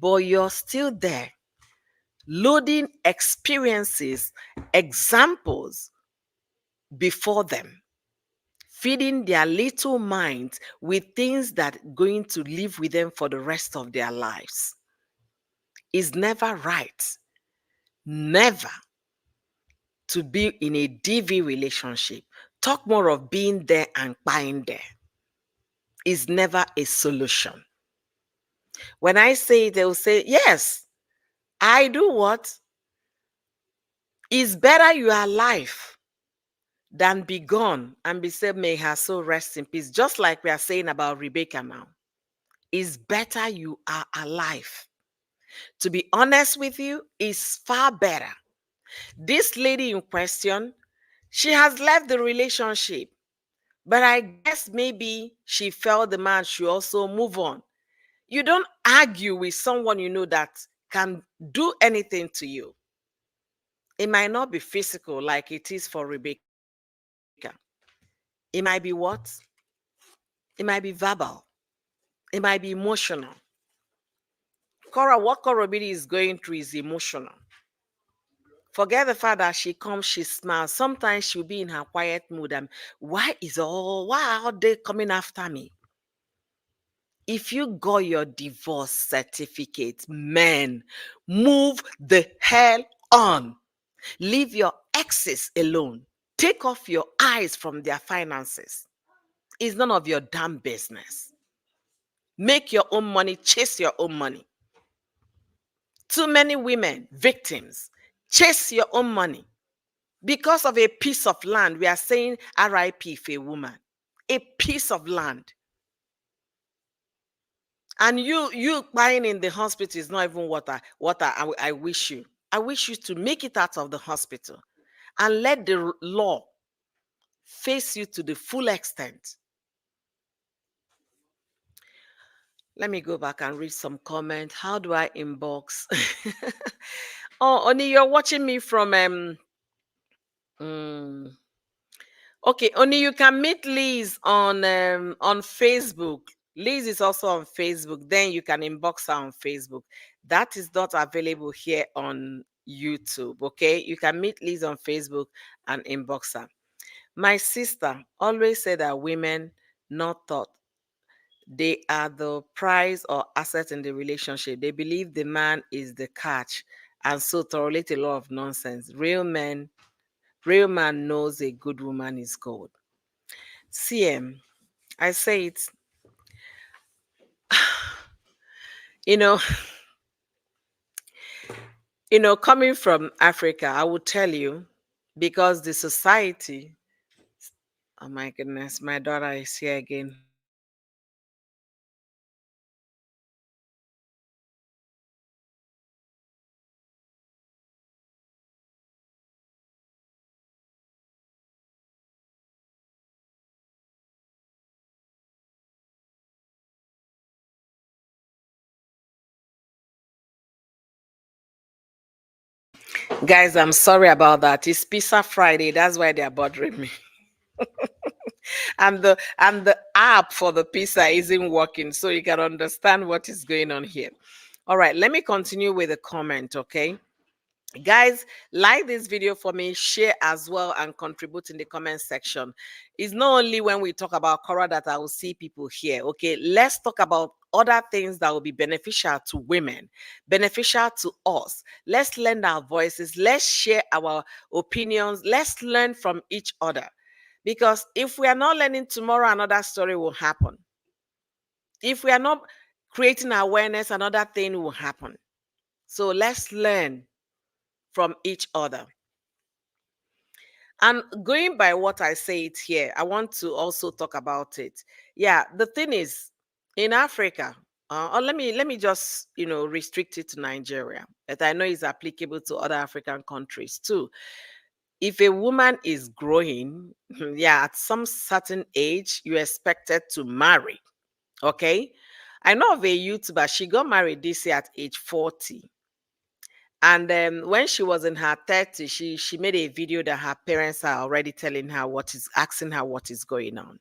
But you're still there, loading experiences, examples before them, feeding their little minds with things that are going to live with them for the rest of their lives. Is never right. Never. To be in a DV relationship. Talk more of being there and buying there. Is never a solution. When I say it, they'll say, yes, I do what? It's better you are alive than be gone and be said, may her soul rest in peace. Just like we are saying about Rebecca now. It's better you are alive. To be honest with you, is far better. This lady in question, she has left the relationship. But I guess maybe she felt the man should also move on. You don't argue with someone you know that can do anything to you. It might not be physical like it is for Rebecca. It might be what? It might be verbal. It might be emotional. What Cora really is going through is emotional. Forget the fact that she comes, she smiles. Sometimes she'll be in her quiet mood and why are they coming after me? If you got your divorce certificate, men, move the hell on. Leave your exes alone. Take off your eyes from their finances. It's none of your damn business. Make your own money, chase your own money. Too many women, victims, chase your own money. Because of a piece of land, we are saying RIP for a woman. A piece of land. And you buying in the hospital is not even what I wish you. I wish you to make it out of the hospital and let the law face you to the full extent. Let me go back and read some comment. How do I inbox? Oh, Oni, you're watching me from mm, okay, Oni, you can meet Liz on Facebook. Liz is also on Facebook. Then you can inbox her on Facebook. That is not available here on YouTube. Okay, you can meet Liz on Facebook and inbox her. My sister always said that women not thought they are the prize or asset in the relationship. They believe the man is the catch, and so tolerate a lot of nonsense. Real man knows a good woman is gold. CM, I say it, you know, coming from Africa, I would tell you, because the society, oh my goodness, my daughter is here again. Guys, I'm sorry about that. It's Pizza Friday. That's why they're bothering me. And the app for the pizza isn't working, so you can understand what is going on here. All right, let me continue with the comment, okay? Guys, like this video for me, share as well, and contribute in the comment section. It's not only when we talk about Cora that I will see people here. Okay, let's talk about other things that will be beneficial to women, beneficial to us. Let's lend our voices, let's share our opinions, let's learn from each other. Because if we are not learning, tomorrow another story will happen. If we are not creating awareness, another thing will happen. So let's learn from each other. And going by what I say it here, I want to also talk about it. Yeah, the thing is, in Africa, or let me just restrict it to Nigeria, but I know it's applicable to other African countries too. If a woman is growing, yeah, at some certain age, you're expected to marry. Okay, I know of a YouTuber. She got married this year at age 40. And when she was in her 30s, she made a video that her parents are already telling her asking her what is going on.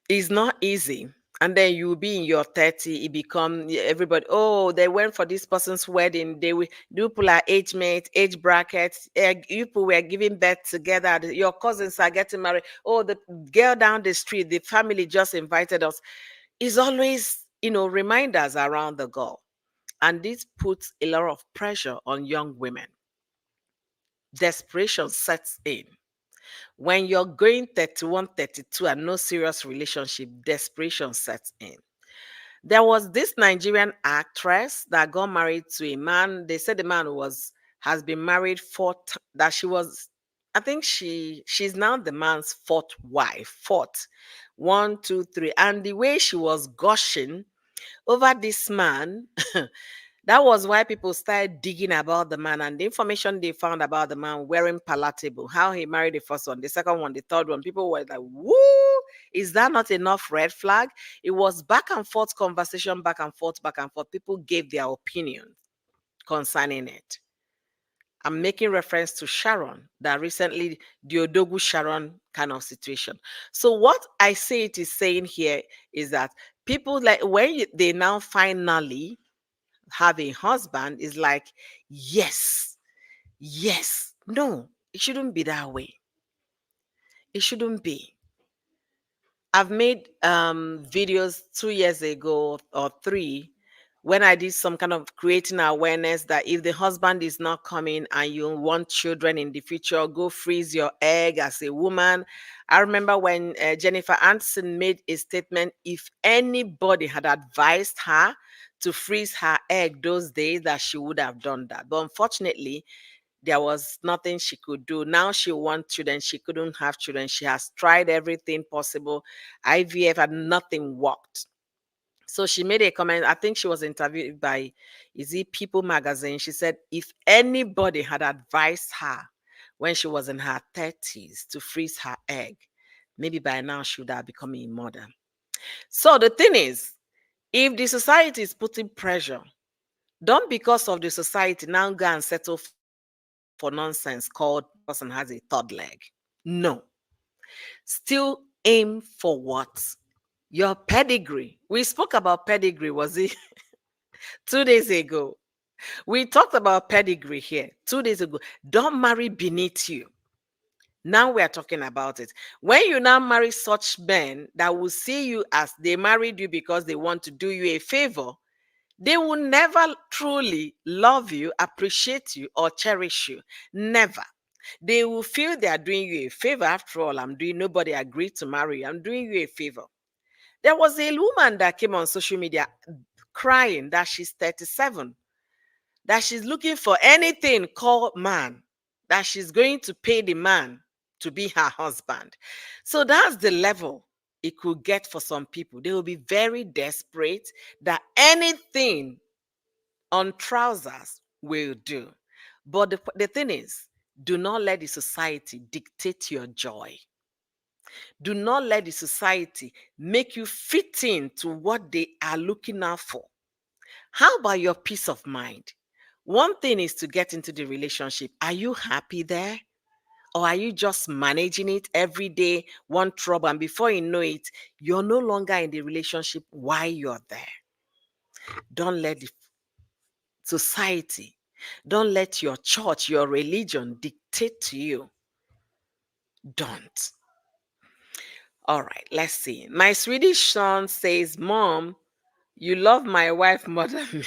It's not easy. And then you be in your 30, it become everybody, oh, they went for this person's wedding. Do people are age mates, age brackets, you people were giving birth together. Your cousins are getting married. Oh, the girl down the street, the family just invited us. It's always, reminders around the girl. And this puts a lot of pressure on young women. Desperation sets in. When you're going 31, 32 and no serious relationship, desperation sets in. There was this Nigerian actress that got married to a man. They said the man has been married that she was, I think she's now the man's fourth wife. Fourth. One, two, three. And the way she was gushing over this man, that was why people started digging about the man, and the information they found about the man weren't palatable. How he married the first one, the second one, the third one. People were like, woo, is that not enough red flag? It was back and forth conversation, back and forth, back and forth. People gave their opinions concerning it. I'm making reference to Sharon, that recently, the Odogu Sharon kind of situation. So what I say it is saying here is that people, like, when they now finally have a husband, is like, yes, yes. No, it shouldn't be that way. It shouldn't be. I've made videos 2 years ago or three, when I did some kind of creating awareness that if the husband is not coming and you want children in the future, go freeze your egg as a woman. I remember when Jennifer Aniston made a statement, if anybody had advised her to freeze her egg those days, that she would have done that. But unfortunately, there was nothing she could do. Now she wants children. She couldn't have children. She has tried everything possible. IVF, and nothing worked. So she made a comment. I think she was interviewed by, is it People magazine? She said, if anybody had advised her when she was in her 30s to freeze her egg, maybe by now she would have become a mother. So the thing is, if the society is putting pressure, don't, because of the society, now go and settle for nonsense called person has a third leg. No. Still aim for what? Your pedigree. We spoke about pedigree, was it 2 days ago? We talked about pedigree here 2 days ago. Don't marry beneath you. Now we are talking about it. When you now marry such men that will see you as they married you because they want to do you a favor, they will never truly love you, appreciate you, or cherish you. Never. They will feel they are doing you a favor. After all, nobody agreed to marry you. I'm doing you a favor. There was a woman that came on social media crying that she's 37, that she's looking for anything called man, that she's going to pay the man to be her husband. So that's the level it could get for some people. They will be very desperate that anything on trousers will do. But the thing is, do not let the society dictate your joy. Do not let the society make you fit into what they are looking out for. How about your peace of mind? One thing is to get into the relationship. Are you happy there? Or are you just managing it every day, one trouble, and before you know it, you're no longer in the relationship while you're there? Don't let the society, don't let your church, your religion dictate to you. Don't. All right, let's see. My Swedish son says, Mom, you love my wife more than me.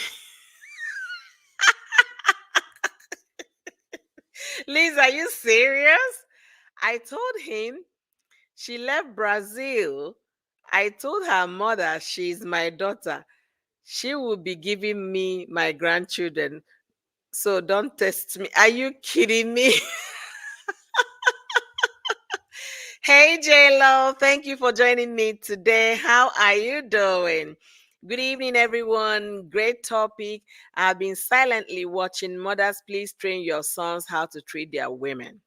Liz, are you serious? I told him she left Brazil. I told her mother she's my daughter. She will be giving me my grandchildren. So don't test me. Are you kidding me? Hey, J-Lo. Thank you for joining me today. How are you doing? Good evening, everyone. Great topic. I've been silently watching. Mothers, please train your sons how to treat their women.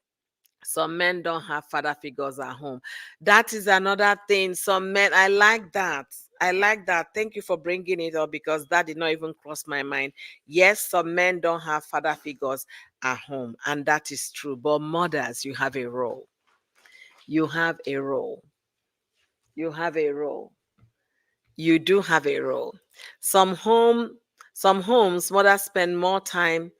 Some men don't have father figures at home. That is another thing. Some men, I like that. I like that. Thank you for bringing it up because that did not even cross my mind. Yes, some men don't have father figures at home, and that is true. But mothers, you have a role. You have a role. You have a role. You do have a role. Some home, some homes, mothers spend more time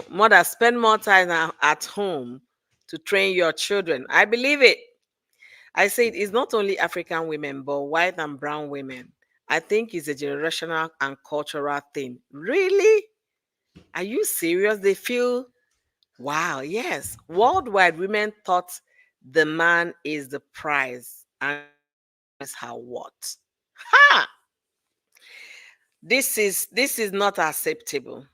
mothers spend more time at home to train your children. I believe it. I say it is not only African women, but white and brown women. I think it's a generational and cultural thing. Really? Are you serious? They feel, wow, yes. Worldwide, women thought the man is the prize and is her what? Ha! This is not acceptable.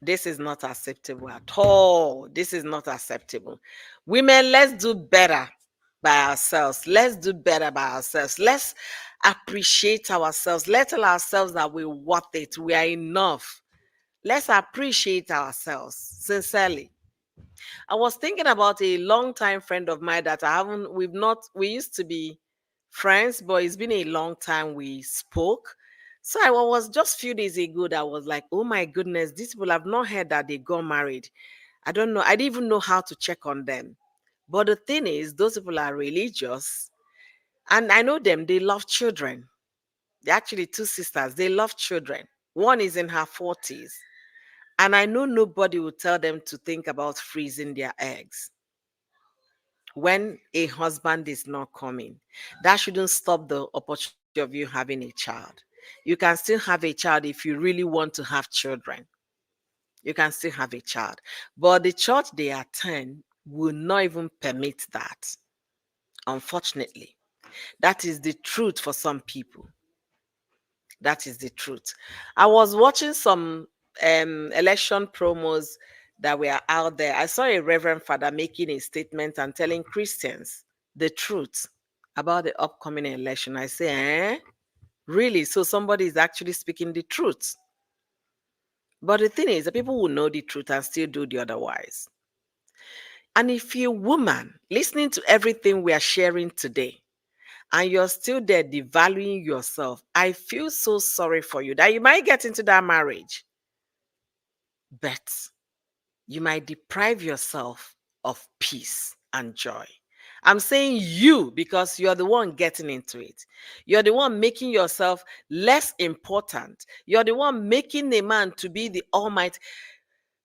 This is not acceptable at all. This is not acceptable. Women, let's do better by ourselves. Let's do better by ourselves. Let's appreciate ourselves. Let's tell ourselves that we're worth it. We are enough. Let's appreciate ourselves sincerely. I was thinking about a longtime friend of mine that we used to be friends, but it's been a long time we spoke. So I was just few days ago that I was like, oh my goodness, these people have not heard that they got married. I don't know. I didn't even know how to check on them. But the thing is, those people are religious. And I know them, they love children. They're actually two sisters. They love children. One is in her 40s. And I know nobody will tell them to think about freezing their eggs when a husband is not coming. That shouldn't stop the opportunity of you having a child. You can still have a child if you really want to have children. You can still have a child. But the church they attend will not even permit that, unfortunately. That is the truth for some people. That is the truth. I was watching some election promos that were out there. I saw a reverend father making a statement and telling Christians the truth about the upcoming election. I say, really? So somebody is actually speaking the truth. But the thing is, the people will know the truth and still do the otherwise. And if you're a woman listening to everything we are sharing today, and you're still there devaluing yourself, I feel so sorry for you that you might get into that marriage, but you might deprive yourself of peace and joy. I'm saying you because you're the one getting into it. You're the one making yourself less important. You're the one making a man to be the almighty.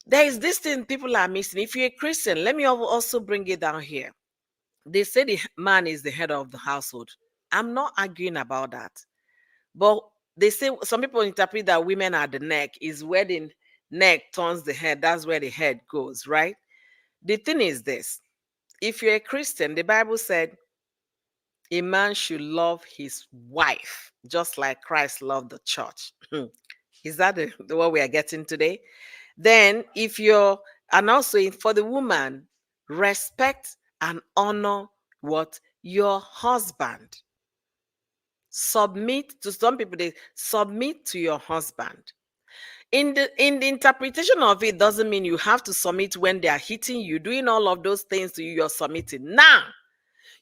There is this thing people are missing. If you're a Christian, let me also bring it down here. They say the man is the head of the household. I'm not arguing about that. But they say some people interpret that women are the neck, is where the neck turns the head. That's where the head goes, right? The thing is this: if you're a Christian, the Bible said a man should love his wife just like Christ loved the church. Is that the what we are getting today? Then, if you're, and also for the woman, respect and honor what your husband. Submit to some people, they submit to your husband. In the interpretation of it, doesn't mean you have to submit when they are hitting you, doing all of those things to you, you're submitting. Now,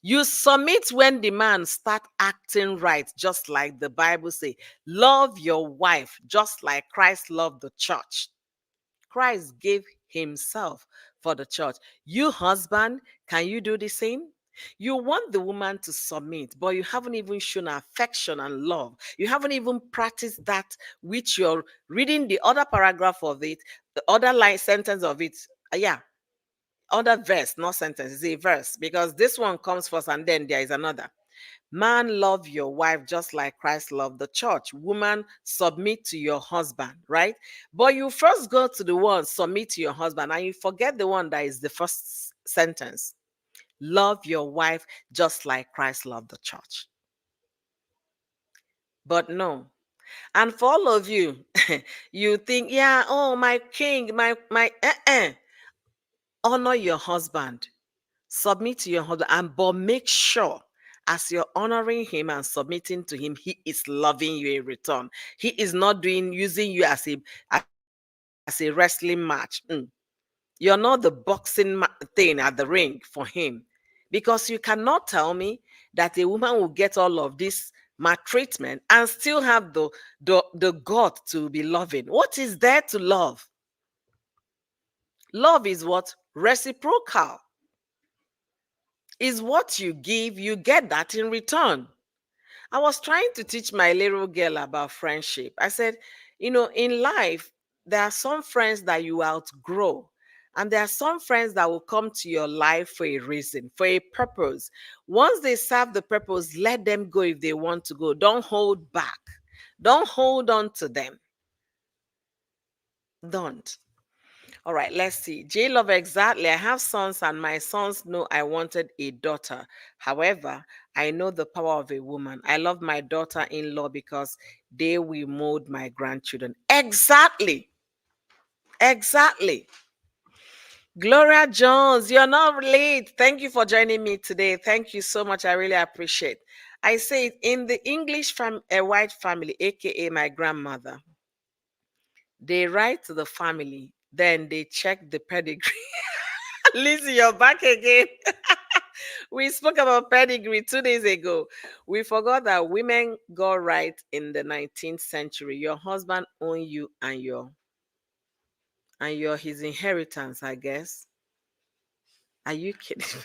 you submit when the man start acting right, just like the Bible say. Love your wife, just like Christ loved the church. Christ gave himself for the church. You, husband, can you do the same? You want the woman to submit, but you haven't even shown affection and love. You haven't even practiced that which you're reading the other paragraph of it, the other line sentence of it. Yeah, other verse, not sentence, it's a verse because this one comes first and then there is another. Man, love your wife just like Christ loved the church. Woman, submit to your husband, right? But you first go to the one, submit to your husband, and you forget the one that is the first sentence. Love your wife just like Christ loved the church. But no. And for all of you, you think, yeah, oh, my king, honor your husband. Submit to your husband, and but make sure as you're honoring him and submitting to him, he is loving you in return. He is not doing using you as a wrestling match. You're not the boxing thing at the ring for him, because you cannot tell me that a woman will get all of this maltreatment and still have the God to be loving. What is there to love? Love is what? Reciprocal. Is what you give, you get that in return. I was trying to teach my little girl about friendship. I said, in life, there are some friends that you outgrow, and there are some friends that will come to your life for a reason, for a purpose. Once they serve the purpose, let them go if they want to go. Don't hold back. Don't hold on to them. Don't. All right, let's see. J Love, exactly. I have sons, and my sons know I wanted a daughter. However, I know the power of a woman. I love my daughter in law because they will mold my grandchildren. Exactly. Exactly. Gloria Jones, you're not late. Thank you for joining me today. Thank you so much. I really appreciate. I say it in the English a white family, aka my grandmother. They write to the family, then they check the pedigree. Lizzie, you're back again. We spoke about pedigree 2 days ago. We forgot that women got right in the 19th century. Your husband owned you and your his inheritance, I guess. Are you kidding me?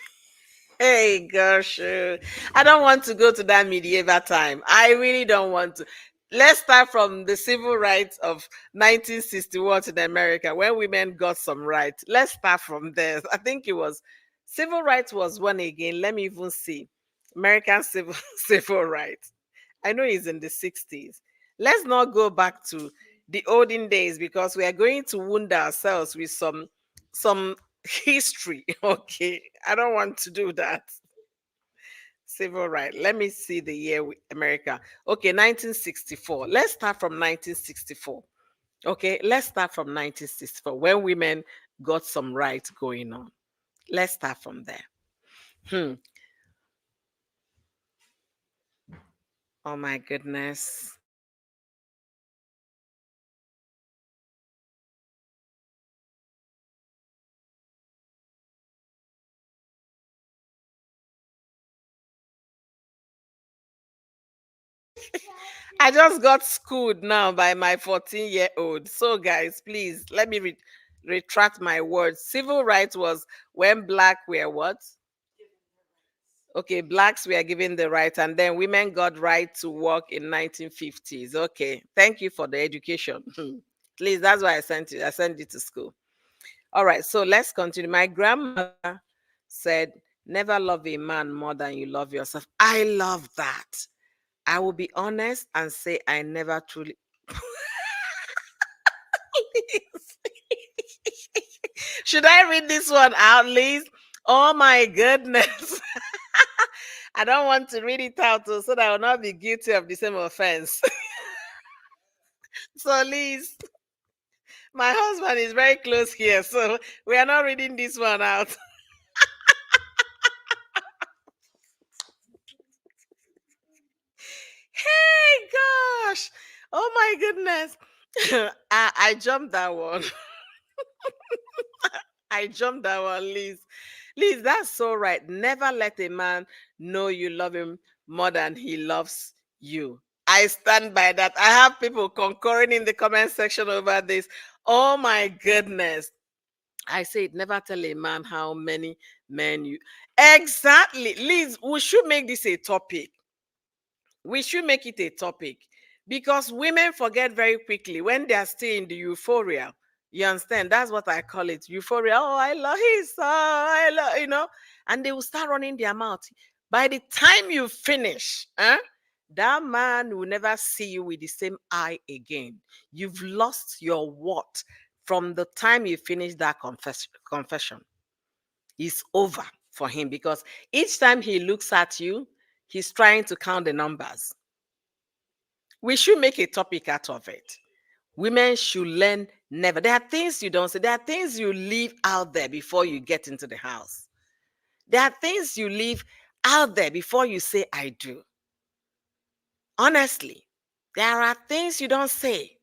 Hey, gosh. I don't want to go to that medieval time. I really don't want to. Let's start from the civil rights of 1961 in America when women got some rights. Let's start from there. I think it was civil rights was one again. Let me even see. American civil civil rights. I know it's in the 60s. Let's not go back to the olden days because we are going to wound ourselves with some history. Okay. I don't want to do that. Civil right. Let me see the year with America. Okay, 1964. Let's start from 1964. Okay, let's start from 1964 when women got some rights going on. Let's start from there. Hmm. Oh my goodness. I just got schooled now by my 14-year-old. So, guys, please let me retract my words. Civil rights was when black were what? Okay, blacks were given the right, and then women got right to work in 1950s. Okay, thank you for the education. Please, that's why I sent you. I sent you to school. All right, so let's continue. My grandmother said, "Never love a man more than you love yourself." I love that. I will be honest and say I never truly. Should I read this one out, Liz? Oh my goodness. I don't want to read it out so that I will not be guilty of the same offense. So, Liz, my husband is very close here, so we are not reading this one out. Hey, gosh. Oh my goodness. I jumped that one. I jumped that one, Liz. Liz, that's so right. Never let a man know you love him more than he loves you. I stand by that. I have people concurring in the comment section over this. Oh my goodness. I said, never tell a man how many men you. Exactly. Liz, we should make this a topic. We should make it a topic because women forget very quickly when they are still in the euphoria. You understand? That's what I call it, euphoria. Oh, I love his son. I love, and they will start running their mouth. By the time you finish, that man will never see you with the same eye again. You've lost your what from the time you finish that confession. It's over for him because each time he looks at you, he's trying to count the numbers. We should make a topic out of it. Women should learn never. There are things you don't say. There are things you leave out there before you get into the house. There are things you leave out there before you say, I do. Honestly, there are things you don't say.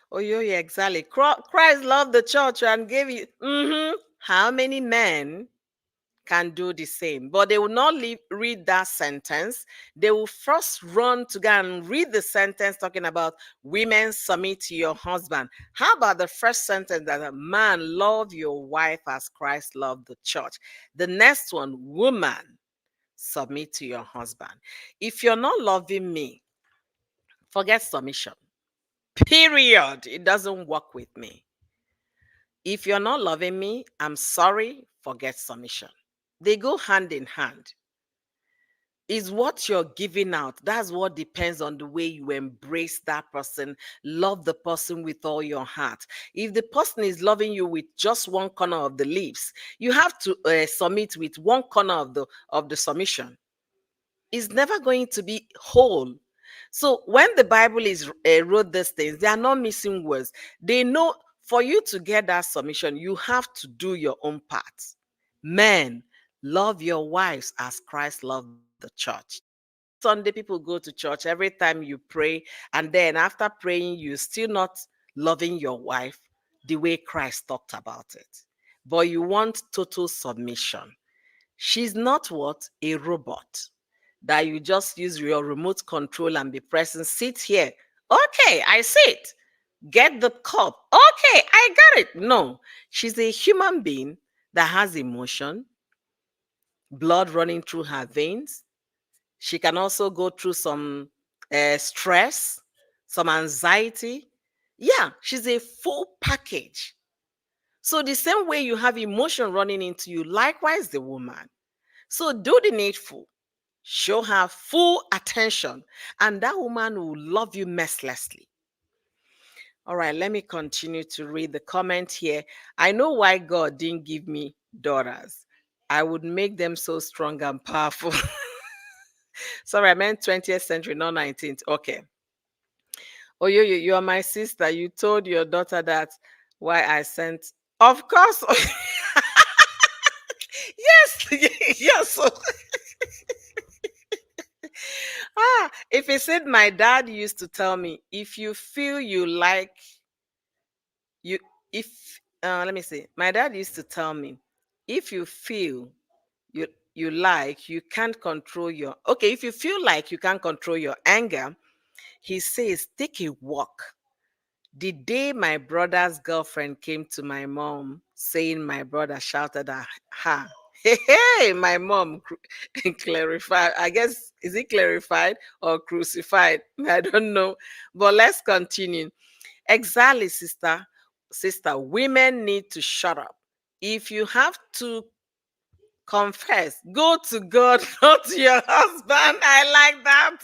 Oh, yeah, exactly. Christ loved the church and gave you. How many men can do the same? But they will not read that sentence. They will first run to go and read the sentence talking about women submit to your husband. How about the first sentence that a man love your wife as Christ loved the church? The next one, woman, submit to your husband. If you're not loving me, forget submission. Period. It doesn't work with me. If you're not loving me, I'm sorry, forget submission. They go hand in hand. Is what you're giving out. That's what depends on the way you embrace that person, love the person with all your heart. If the person is loving you with just one corner of the lips, you have to submit with one corner of the submission. It's never going to be whole. So when the Bible is wrote these things, they are not missing words. They know for you to get that submission, you have to do your own part. Men, love your wives as Christ loved the church. Sunday, people go to church every time you pray, and then after praying, you're still not loving your wife the way Christ talked about it. But you want total submission. She's not what? A robot that you just use your remote control and be pressing, sit here. Okay, I sit. Get the cup. Okay, I got it. No, she's a human being that has emotion, blood running through her veins. She can also go through some stress, some anxiety. Yeah, she's a full package. So, the same way you have emotion running into you, likewise, the woman. So, do the needful. Show her full attention, and that woman will love you mercilessly. All right, let me continue to read the comment here. I know why God didn't give me daughters. I would make them so strong and powerful. Sorry, I meant 20th century, not 19th. Okay. Oh, you are my sister. You told your daughter that why I sent. Of course. Yes. Yes. So, if he said my dad used to tell me, if you feel you like you if let me see. My dad used to tell me, if you feel you like, you can't control your okay, if you feel like you can't control your anger, he says, take a walk. The day my brother's girlfriend came to my mom saying my brother shouted at her, Hey, hey, my mom clarified. I guess, is it clarified or crucified? I don't know. But let's continue. Exactly, sister. Sister, women need to shut up. If you have to confess, go to God, not to your husband. I like that.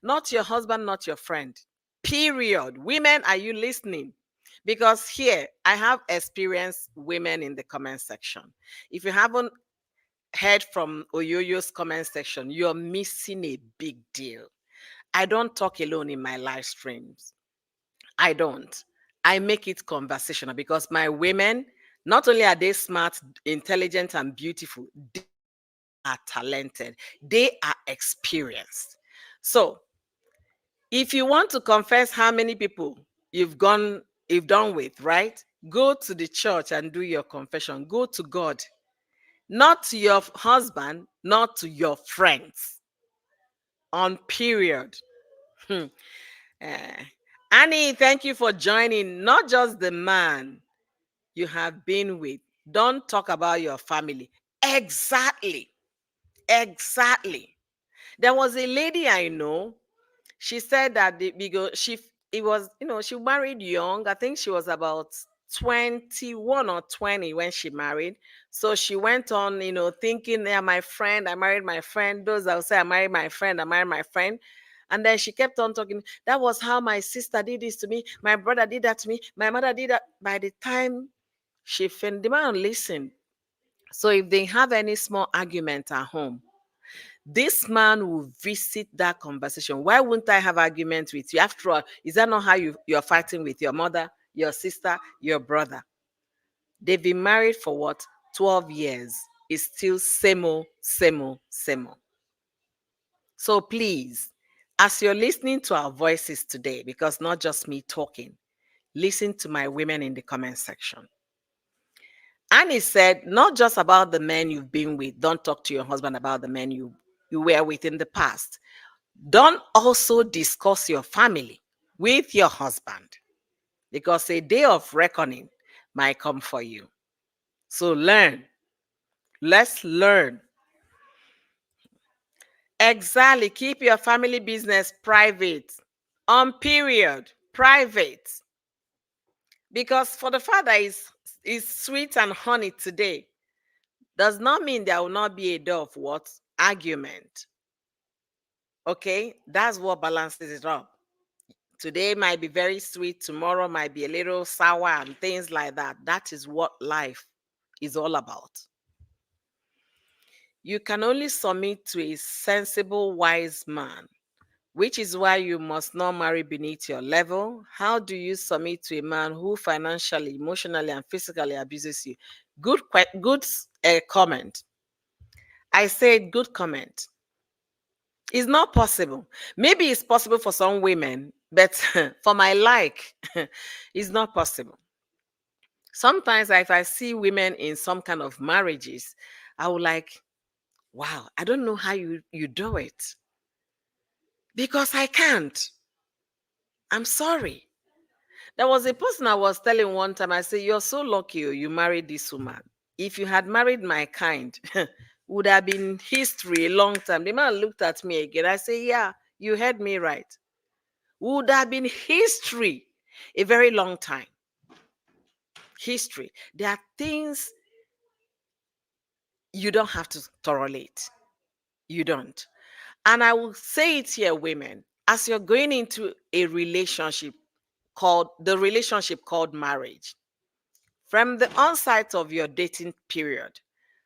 Not your husband, not your friend. Period. Women, are you listening? Because here, I have experienced women in the comment section. If you haven't heard from Oyoyo's comment section, you're missing a big deal. I don't talk alone in my live streams. I don't. I make it conversational because my women, not only are they smart, intelligent, and beautiful, they are talented. They are experienced. So if you want to confess how many people you've done with, right? Go to the church and do your confession. Go to God, not to your husband, not to your friends. On period. Hmm. Eh. Annie, thank you for joining. Not just the man you have been with. Don't talk about your family. Exactly. Exactly. There was a lady I know. She said that because it was, she married young. I think she was about 21 or 20 when she married. So she went on, thinking, yeah, my friend, I married my friend. Those that will say, I married my friend, I married my friend. And then she kept on talking. That was how my sister did this to me. My brother did that to me. My mother did that. By the time she finished, the man listened. So if they have any small argument at home, this man will visit that conversation. Why wouldn't I have argument with you? After all, is that not how you're fighting with your mother, your sister, your brother? They've been married for what? 12 years. It's still same old, same old, same old. So please, as you're listening to our voices today, because not just me talking, listen to my women in the comment section. Annie said, not just about the men you've been with. Don't talk to your husband about the men you were with in the past. Don't also discuss your family with your husband because a day of reckoning might come for you. So learn. Let's learn. Exactly. Keep your family business private. On period. Private. Because for the father is sweet and honey today does not mean there will not be a day of what? Argument. Okay? That's what balances it up. Today might be very sweet, tomorrow might be a little sour, and things like that. That is what life is all about. You can only submit to a sensible, wise man, which is why you must not marry beneath your level. How do you submit to a man who financially, emotionally, and physically abuses you? Good comment. I said good comment. It's not possible. Maybe it's possible for some women, but for my like, it's not possible. Sometimes if I see women in some kind of marriages, I would like, wow, I don't know how you do it. Because I can't. I'm sorry. There was a person I was telling one time, I said, you're so lucky you married this woman. If you had married my kind, would have been history a long time. The man looked at me again. I said, yeah, you heard me right. Would have been history a very long time. History. There are things you don't have to tolerate. You don't. And I will say it here, women, as you're going into a relationship called marriage, from the onset of your dating period,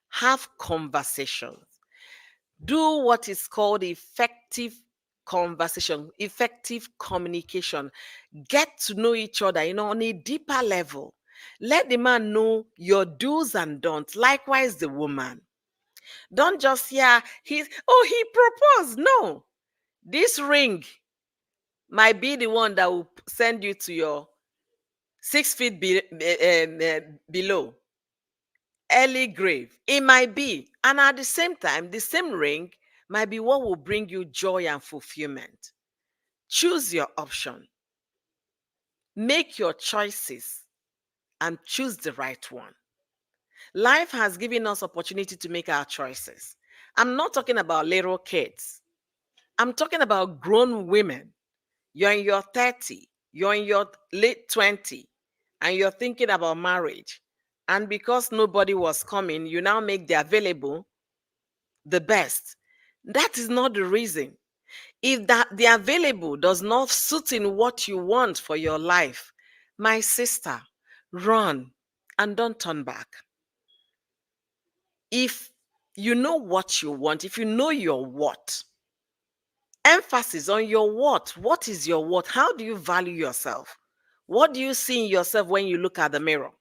have conversations. Do what is called effective conversation, effective communication. Get to know each other, on a deeper level. Let the man know your do's and don'ts. Likewise, the woman. Don't just, yeah, he proposed. No. This ring might be the one that will send you to your 6 feet below, early grave. It might be. And at the same time, the same ring might be what will bring you joy and fulfillment. Choose your option. Make your choices and choose the right one. Life has given us opportunity to make our choices. I'm not talking about little kids. I'm talking about grown women. You're in your 30, you're in your late 20, and you're thinking about marriage. And because nobody was coming, you now make the available the best. That is not the reason. If that the available does not suit in what you want for your life, my sister, run and don't turn back. If you know what you want, if you know your what, emphasis on your what. What is your what? How do you value yourself? What do you see in yourself when you look at the mirror?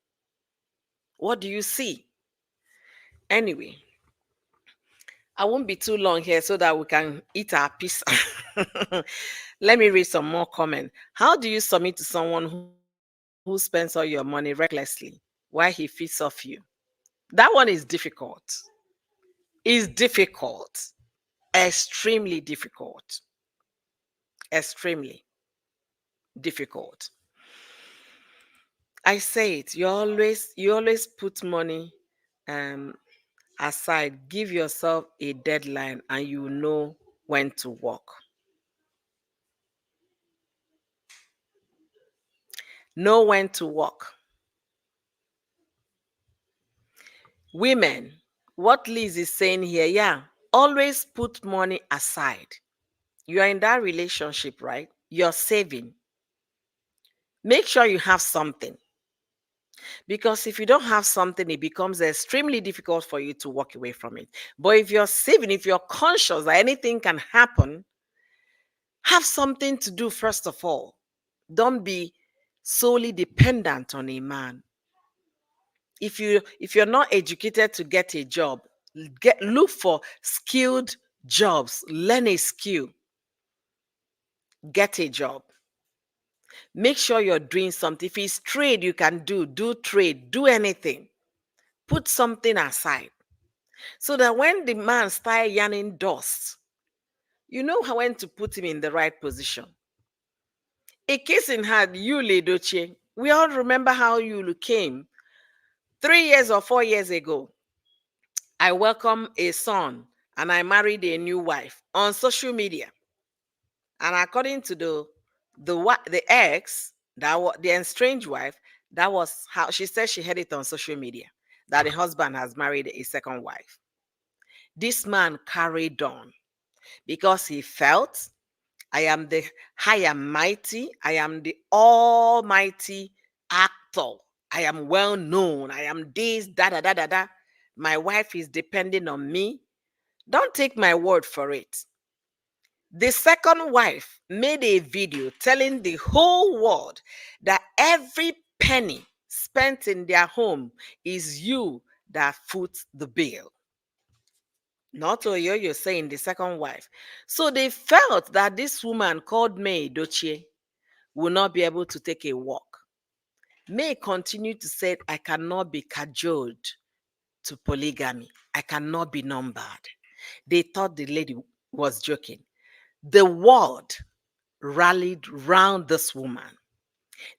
What do you see? Anyway, I won't be too long here so that we can eat our pizza. Let me read some more comments. How do you submit to someone who spends all your money recklessly while he feeds off you? That one is difficult. Is difficult. Extremely difficult. Extremely difficult. I say it. You always put money um aside. Give yourself a deadline and you know when to work. Know when to work. Women, what Liz is saying here, yeah, always put money aside. You are in that relationship, right? You're saving. Make sure you have something. Because if you don't have something, it becomes extremely difficult for you to walk away from it. But if you're saving, if you're conscious that anything can happen, have something to do first of all. Don't be solely dependent on a man. If you're not educated to get a job, look for skilled jobs. Learn a skill. Get a job. Make sure you're doing something. If it's trade you can do trade, do anything. Put something aside so that when the man start yarning dust, you know how when to put him in the right position. A case in hand, Yule Doche. We all remember how Yulu came 3 years or 4 years ago. I welcomed a son and I married a new wife on social media. And according to the ex, that was the estranged wife, that was how she said she had it on social media that the husband has married a second wife. This man carried on because he felt I am the high and mighty, I am the almighty actor. I am well known. I am this, da da da da da. My wife is depending on me. Don't take my word for it. The second wife made a video telling the whole world that every penny spent in their home is you that foots the bill. Not Oyo, you're saying the second wife. So they felt that this woman called May Dochie will not be able to take a walk. May continued to say, I cannot be cajoled to polygamy. I cannot be numbered. They thought the lady was joking. The world rallied round this woman.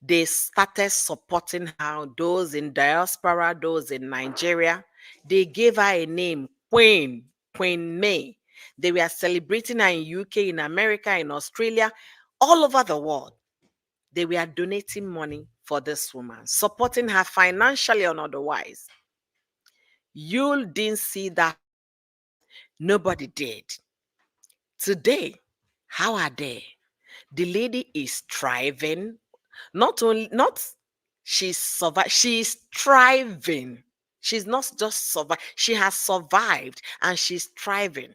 They started supporting her, those in diaspora, those in Nigeria. They gave her a name, Queen May. They were celebrating her in UK, in America, in Australia, all over the world. They were donating money for this woman, supporting her financially or otherwise. You didn't see that. Nobody did. Today, how are they? The lady is thriving. Not she's survived, she's thriving. She's not just survived, she has survived and she's thriving.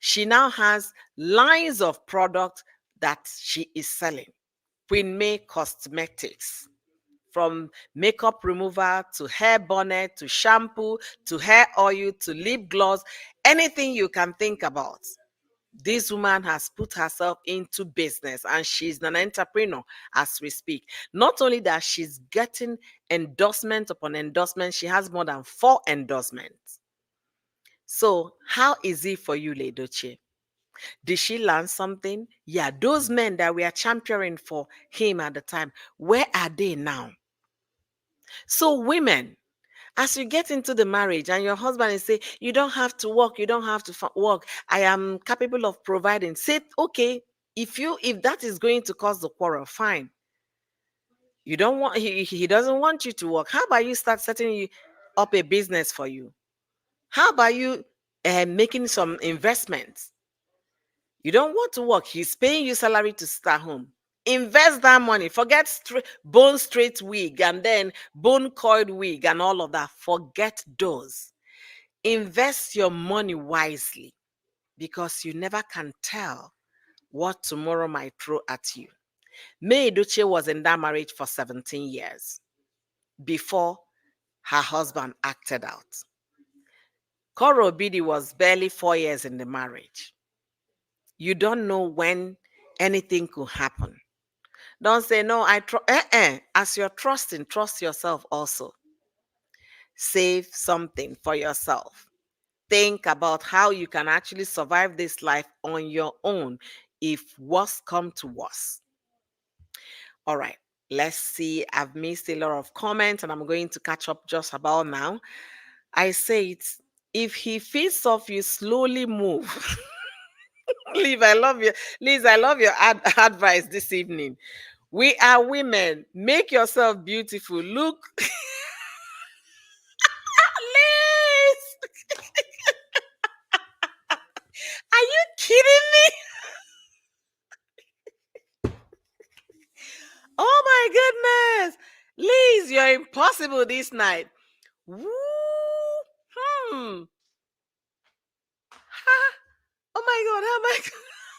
She now has lines of product that she is selling. Queen May Cosmetics. From makeup remover to hair bonnet to shampoo to hair oil to lip gloss, anything you can think about. This woman has put herself into business and she's an entrepreneur as we speak. Not only that, she's getting endorsement upon endorsement, she has more than 4 endorsements. So, how is it for you, Ledoche? Did she learn something? Yeah, those men that we are championing for him at the time, where are they now? So, women, As you get into the marriage and your husband is say, you don't have to work, you don't have to work. I am capable of providing. Say, okay, if that is going to cause the quarrel, fine. You don't want he doesn't want you to work. How about you start setting up a business for you? How about you making some investments? You don't want to work. He's paying you salary to start home. Invest that money. Forget bone straight wig and then bone coiled wig and all of that. Forget those. Invest your money wisely because you never can tell what tomorrow might throw at you. May Edochie was in that marriage for 17 years before her husband acted out. Koro Obidi was barely 4 years in the marriage. You don't know when anything could happen. Don't say, no, As you're trusting, trust yourself also. Save something for yourself. Think about how you can actually survive this life on your own if worse come to worse. All right, let's see. I've missed a lot of comments and I'm going to catch up just about now. I say it. If he feeds off you, slowly move. Liv, I love you. Liz, I love your advice this evening. We are women. Make yourself beautiful. Look, Liz, are you kidding me? Oh my goodness. Liz, you're impossible this night. Woo. Hmm. Ha. Oh my God.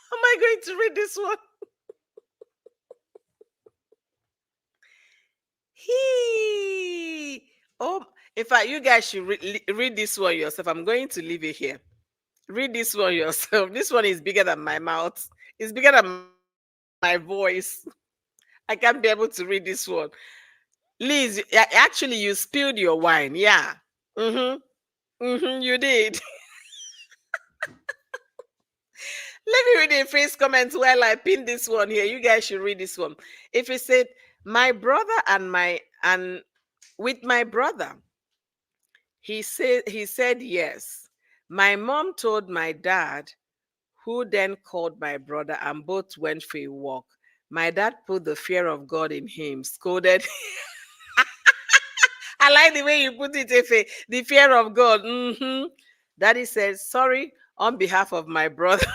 How am I going to read this one? He. Oh, in fact, you guys should read this one yourself. I'm going to leave it here. Read this one yourself. This one is bigger than my mouth. It's bigger than my voice. I can't be able to read this one. Liz, actually, you spilled your wine. Yeah. Mm-hmm. Mm-hmm. You did. Let me read the first comment while I pin this one here. You guys should read this one. If it said, my brother and with my brother, he said yes. My mom told my dad, who then called my brother, and both went for a walk. My dad put the fear of God in him, scolded. I like the way you put it, Efe. The fear of God. Daddy said, sorry on behalf of my brother.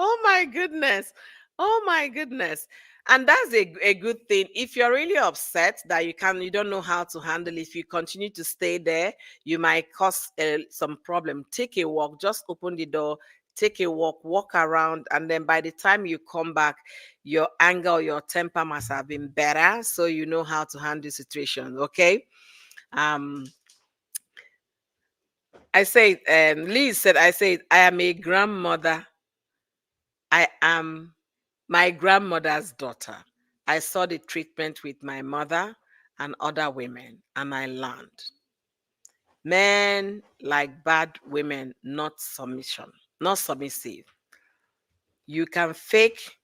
Oh my goodness. Oh my goodness. And that's a good thing. If you're really upset that you don't know how to handle it, if you continue to stay there, you might cause some problem. Take a walk, just open the door, take a walk around, and then by the time you come back, your anger or your temper must have been better, so you know how to handle the situation. Okay. Um, Liz said, I am a grandmother. I am my grandmother's daughter. I saw the treatment with my mother and other women, and I learned. Men like bad women, not submissive. You can fake.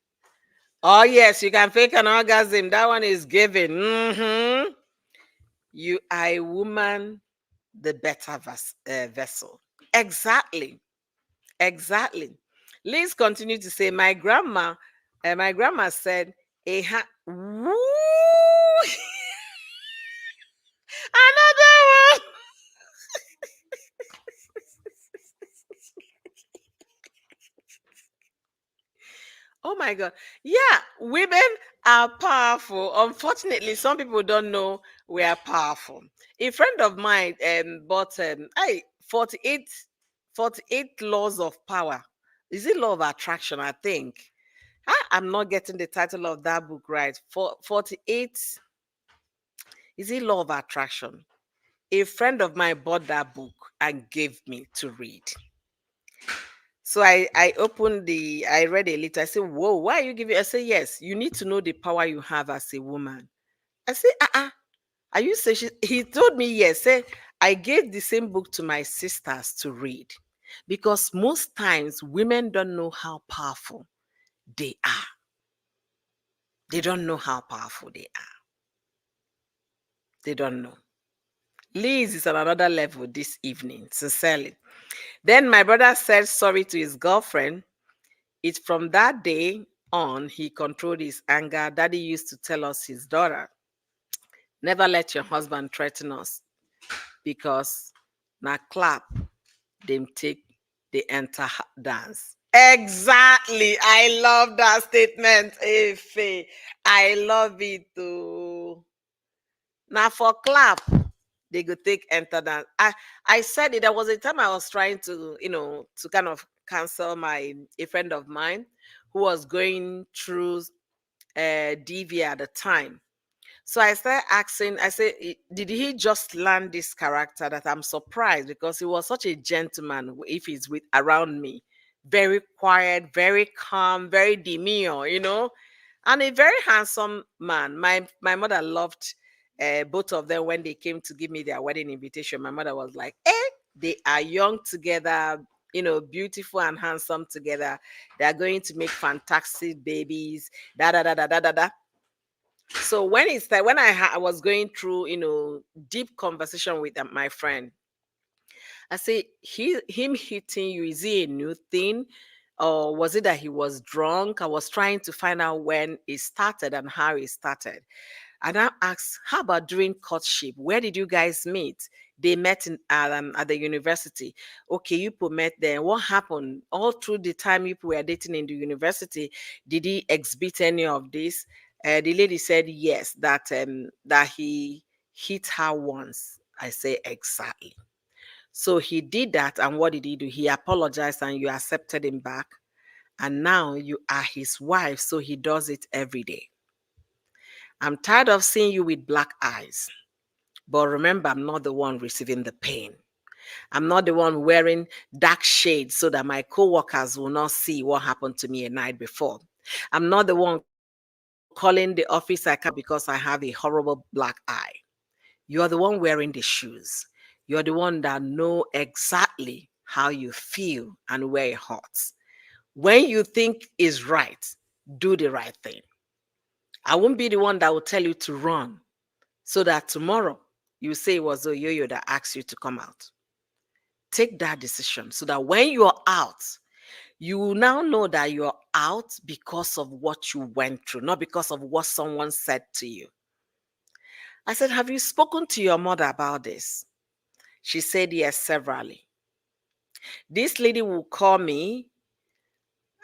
Oh, yes, you can fake an orgasm. That one is given. You are a woman, the better vessel. Exactly. Exactly. Liz continued to say, my grandma said, woo, another one. Oh my God. Yeah, women are powerful. Unfortunately, some people don't know we are powerful. A friend of mine bought 48, 48 laws of power. Is it law of attraction? I think. I'm not getting the title of that book right. 48, is it law of attraction? A friend of mine bought that book and gave me to read. So I read a little. I said, whoa, why are you giving? I said, yes, you need to know the power you have as a woman. I said, are you saying? He told me, yes. Say, I gave the same book to my sisters to read because most times women don't know how powerful they are. They don't know how powerful they are. They don't know. Liz is on another level this evening, sincerely. Then my brother said sorry to his girlfriend. It's from that day on he controlled his anger. Daddy used to tell us, his daughter, never let your husband threaten us because now clap, them take the enter dance. Exactly. I love that statement, Efe. I love it too. Now for clap, they go take enter dance. I said it. There was a time I was trying to, to kind of cancel a friend of mine who was going through DV at the time. So I started asking, I said, did he just learn this character that I'm surprised because he was such a gentleman if he's with around me. Very quiet, very calm, very demure, and a very handsome man. My mother loved both of them when they came to give me their wedding invitation. My mother was like, they are young together, beautiful and handsome together. They are going to make fantastic babies, da da da da da da da. So when I was going through, deep conversation with my friend, I say, him hitting you, is he a new thing? Or was it that he was drunk? I was trying to find out when it started and how it started. And I asked, how about during courtship? Where did you guys meet? They met at the university. Okay, you people met there. What happened? All through the time you people were dating in the university, did he exhibit any of this? The lady said yes, that he hit her once. I say exactly. So he did that, and what did he do? He apologized, and you accepted him back, and now you are his wife. So he does it every day. I'm tired of seeing you with black eyes. But remember, I'm not the one receiving the pain. I'm not the one wearing dark shades so that my coworkers will not see what happened to me a night before. I'm not the one calling the office I can't because I have a horrible black eye. You're the one wearing the shoes. You're the one that know exactly how you feel and where it hurts. When you think is right, do the right thing. I won't be the one that will tell you to run so that tomorrow you say it was Oyoyo that asked you to come out. Take that decision so that when you're out, you will now know that you're out because of what you went through, not because of what someone said to you. I said, have you spoken to your mother about this? She said yes, severally. This lady will call me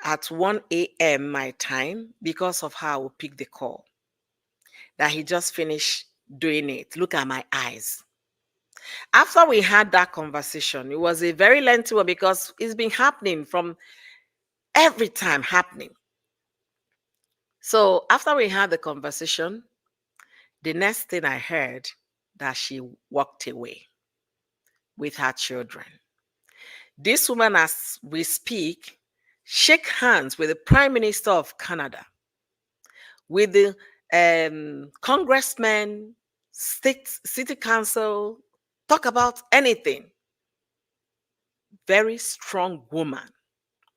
at 1 a.m. my time because of how I will pick the call. That he just finished doing it. Look at my eyes. After we had that conversation, it was a very lengthy one because it's been happening from every time happening. So after we had the conversation, the next thing I heard that she walked away with her children. This woman, as we speak, shake hands with the Prime Minister of Canada, with the congressman, state city council, talk about anything. Very strong woman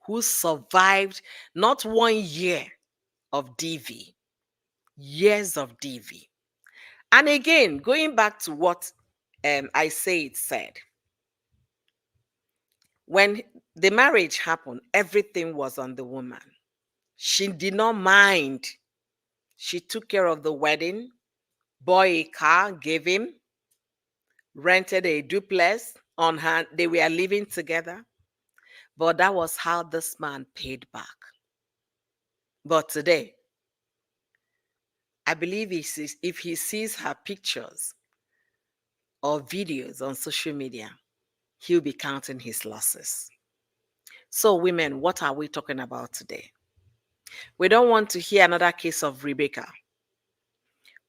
who survived not 1 year of DV, years of DV. And again, going back to what I say it said, when the marriage happened, everything was on the woman. She did not mind. She took care of the wedding, bought a car, gave him, rented a duplex on her. They were living together. But that was how this man paid back. But today, I believe if he sees her pictures or videos on social media, he'll be counting his losses. So, women, what are we talking about today? We don't want to hear another case of Rebecca.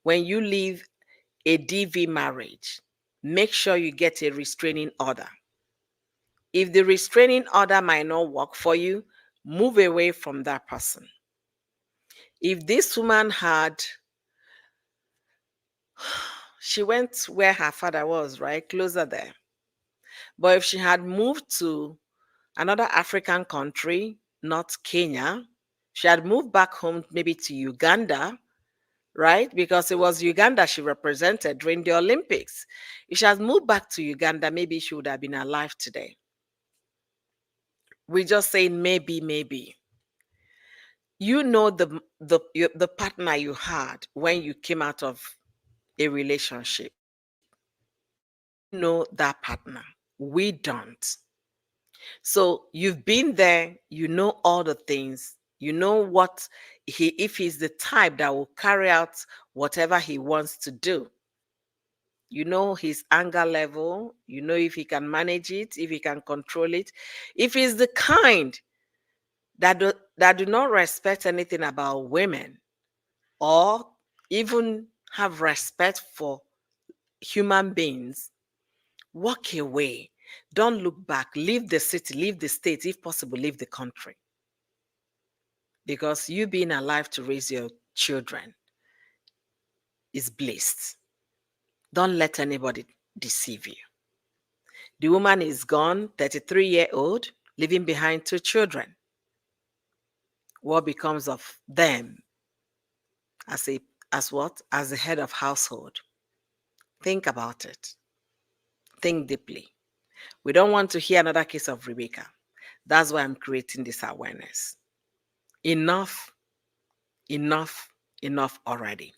When you leave a DV marriage, make sure you get a restraining order. If the restraining order might not work for you, move away from that person. If this woman she went where her father was, right? Closer there. But if she had moved to another African country, not Kenya, she had moved back home, maybe to Uganda, right? Because it was Uganda she represented during the Olympics. If she has moved back to Uganda, maybe she would have been alive today. We're just saying maybe, maybe. You know the partner you had when you came out of a relationship. You know that partner. We don't. So you've been there, you know all the things, you know what if he's the type that will carry out whatever he wants to do. You know his anger level, you know if he can manage it, if he can control it. If he's the kind that do not respect anything about women or even have respect for human beings, walk away. Don't look back. Leave the city, leave the state, if possible, leave the country. Because you being alive to raise your children is blessed. Don't let anybody deceive you. The woman is gone, 33-year-old, leaving behind 2 children. What becomes of them as a as what? As the head of household? Think about it. Think deeply. We don't want to hear another case of Rebecca. That's why I'm creating this awareness. Enough, enough, enough already.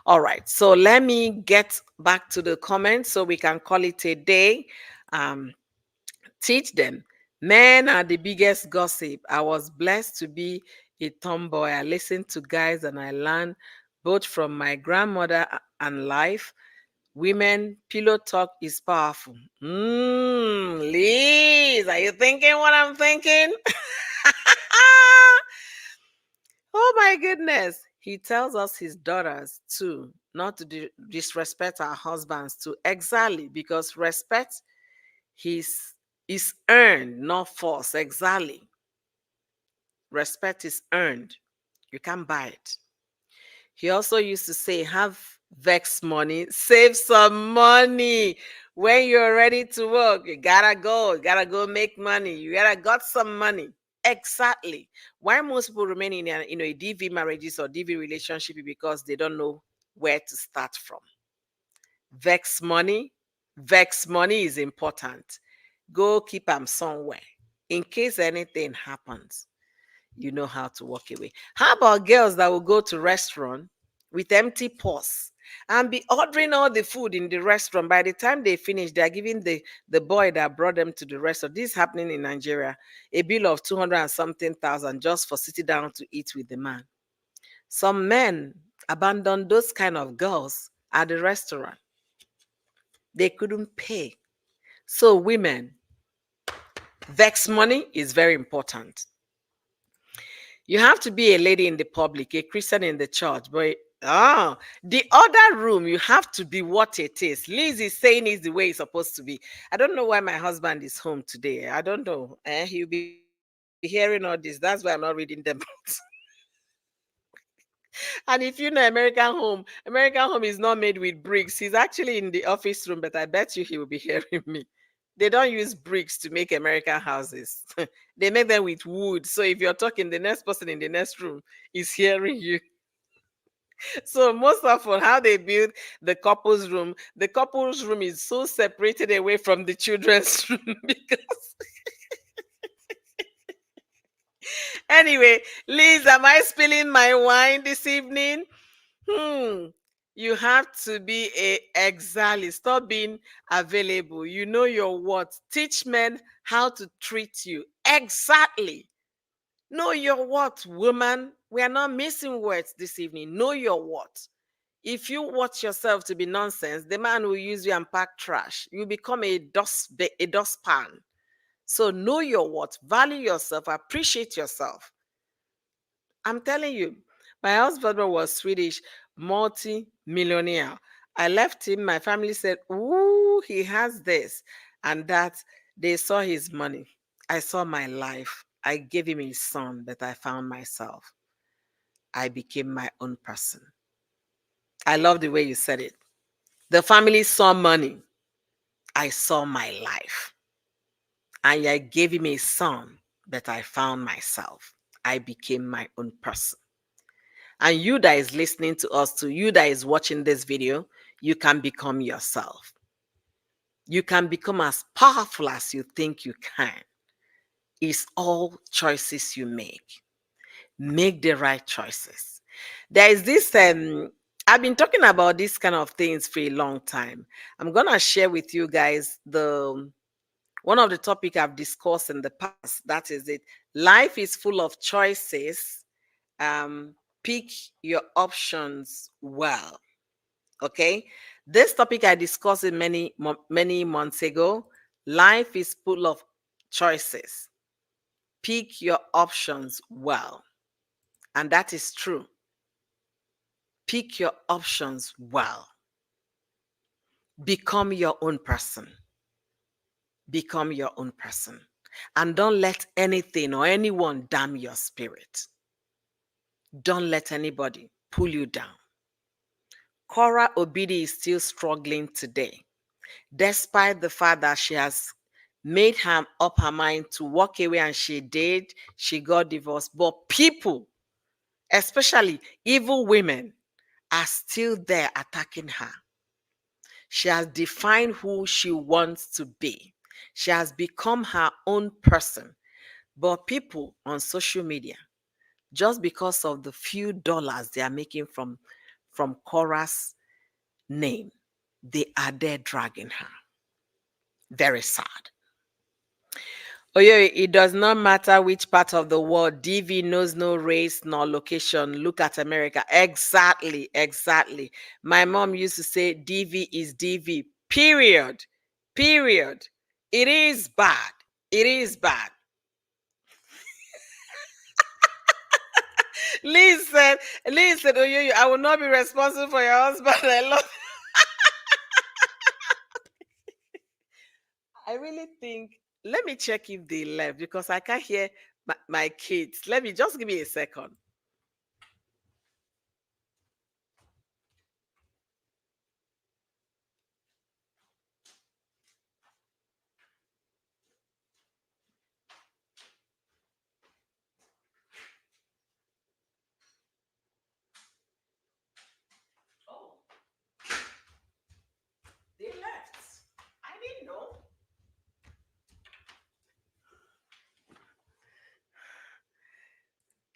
All right, so let me get back to the comments so we can call it a day. Um, Teach them. Men are the biggest gossip. I was blessed to be a tomboy. I listened to guys and I learned both from my grandmother and life. Women, pillow talk is powerful. Liz, are you thinking what I'm thinking? Oh my goodness. He tells us his daughters too, not to disrespect our husbands too. Exactly, because respect is earned, not forced. Exactly. Respect is earned. You can't buy it. He also used to say, have vex money, save some money. When you're ready to work, you gotta go. You gotta go make money. You gotta got some money. Exactly. Why most people remain in a DV marriages or DV relationship is because they don't know where to start from. Vex money. Vex money is important. Go keep them somewhere. In case anything happens, you know how to walk away. How about girls that will go to restaurant with empty purse and be ordering all the food in the restaurant? By the time they finish, they're giving the boy that brought them to the restaurant. This is happening in Nigeria. A bill of 200 and something thousand just for sitting down to eat with the man. Some men abandon those kind of girls at the restaurant. They couldn't pay. So women, vex money is very important. You have to be a lady in the public, a Christian in the church, but the other room, you have to be what it is. Liz is saying is the way it's supposed to be. I don't know why my husband is home today. I don't know. He'll be hearing all this. That's why I'm not reading them. And if you know American home is not made with bricks. He's actually in the office room, but I bet you he will be hearing me. They don't use bricks to make American houses. They make them with wood. So if you're talking, the next person in the next room is hearing you. So most often, how they build the couple's room is so separated away from the children's room because anyway, Liz, am I spilling my wine this evening? Hmm. You have to be exactly. Stop being available. You know your what. Teach men how to treat you. Exactly. Know your what, woman. We are not missing words this evening. Know your what. If you watch yourself to be nonsense, the man will use you and pack trash. You become a dustpan. So know your what. Value yourself. Appreciate yourself. I'm telling you, my husband was Swedish, multi-millionaire. I left him. My family said, "Ooh, he has this and that." They saw his money. I saw my life. I gave him his son, but I found myself. I became my own person. I love the way you said it. The family saw money. I saw my life. And I gave him a son, but I found myself. I became my own person. And you that is listening to us, to you that is watching this video, you can become yourself. You can become as powerful as you think you can. It's all choices you make. Make the right choices. There is this I've been talking about these kind of things for a long time. I'm gonna share with you guys the one of the topic I've discussed in the past. That is it. Life is full of choices. Um, Pick your options well. Okay, this topic I discussed it many months ago. Life is full of choices. Pick your options well, and that is true. Pick your options well. Become your own person. Become your own person. And don't let anything or anyone damn your spirit. Don't let anybody pull you down. Cora Obidi is still struggling today, despite the fact that she has made up her mind to walk away, and she did. She got divorced. But people, especially evil women, are still there attacking her. She has defined who she wants to be. She has become her own person. But people on social media, just because of the few dollars they are making from Cora's name, they are there dragging her. Very sad. Oh yeah, it does not matter which part of the world. DV knows no race nor location. Look at America. Exactly, exactly. My mom used to say DV is DV. Period. Period. It is bad. It is bad. Listen, listen, oh yeah, I will not be responsible for your husband. I love. I really think. Let me check if they left because I can't hear my kids. Let me just give me a second. Oh, they left. I didn't know.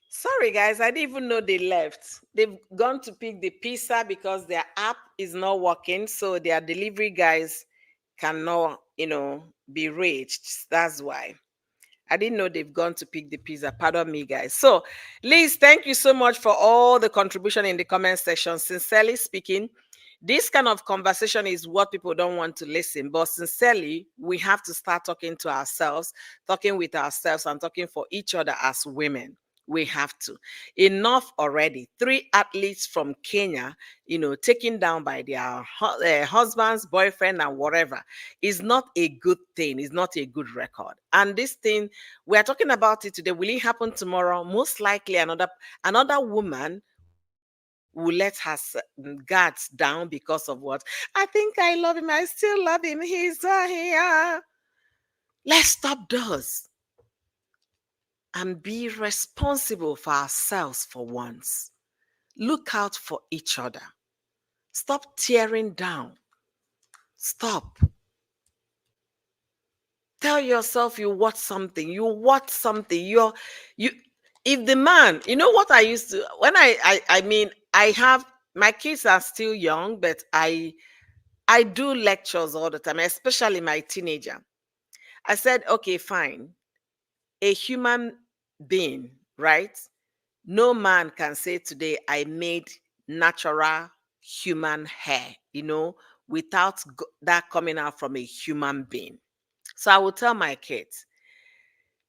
Sorry, guys, I didn't even know they left. They've gone to pick the pizza because their app is not working, so their delivery guys cannot, be reached. That's why. I didn't know they've gone to pick the pizza. Pardon me, guys. So, Liz, thank you so much for all the contribution in the comment section. Sincerely speaking, this kind of conversation is what people don't want to listen. But sincerely, we have to start talking to ourselves, talking with ourselves, and talking for each other as women. We have to. Enough already. 3 athletes from Kenya, taken down by their husbands, boyfriend, and whatever, is not a good thing. It's not a good record. And this thing, we are talking about it today. Will it happen tomorrow? Most likely, another woman will let her guards down because of what? I think I love him. I still love him. He's here. Let's stop those and be responsible for ourselves for once. Look out for each other. Stop tearing down. Stop. Tell yourself you watch something. You watch something. You. If the man, you know what I used to when I mean I have my kids are still young, but I do lectures all the time, especially my teenager. I said, okay, fine. A human being, right? No man can say today I made natural human hair, without that coming out from a human being. So I will tell my kids,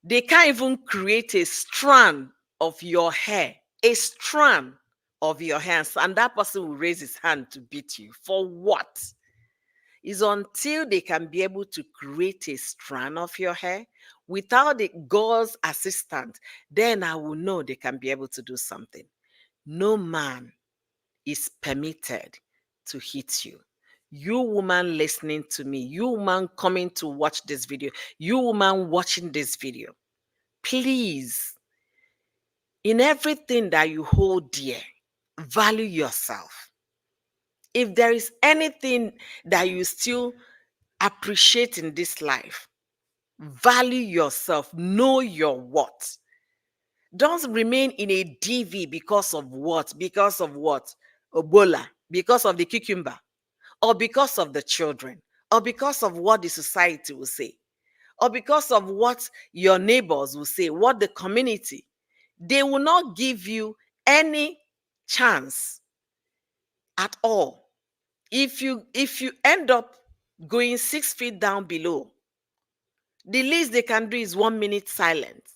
they can't even create a strand of your hair, a strand of your hands, and that person will raise his hand to beat you. For what? Is until they can be able to create a strand of your hair without the God's assistance, then I will know they can be able to do something. No man is permitted to hit you. You woman listening to me, you woman coming to watch this video, you woman watching this video, please, in everything that you hold dear, value yourself. If there is anything that you still appreciate in this life, value yourself. Know your worth. Don't remain in a DV because of what? Because of what? Ebola, because of the cucumber, or because of the children, or because of what the society will say, or because of what your neighbors will say, what the community. They will not give you any chance at all. If you end up going 6 feet down below, the least they can do is 1 minute silence.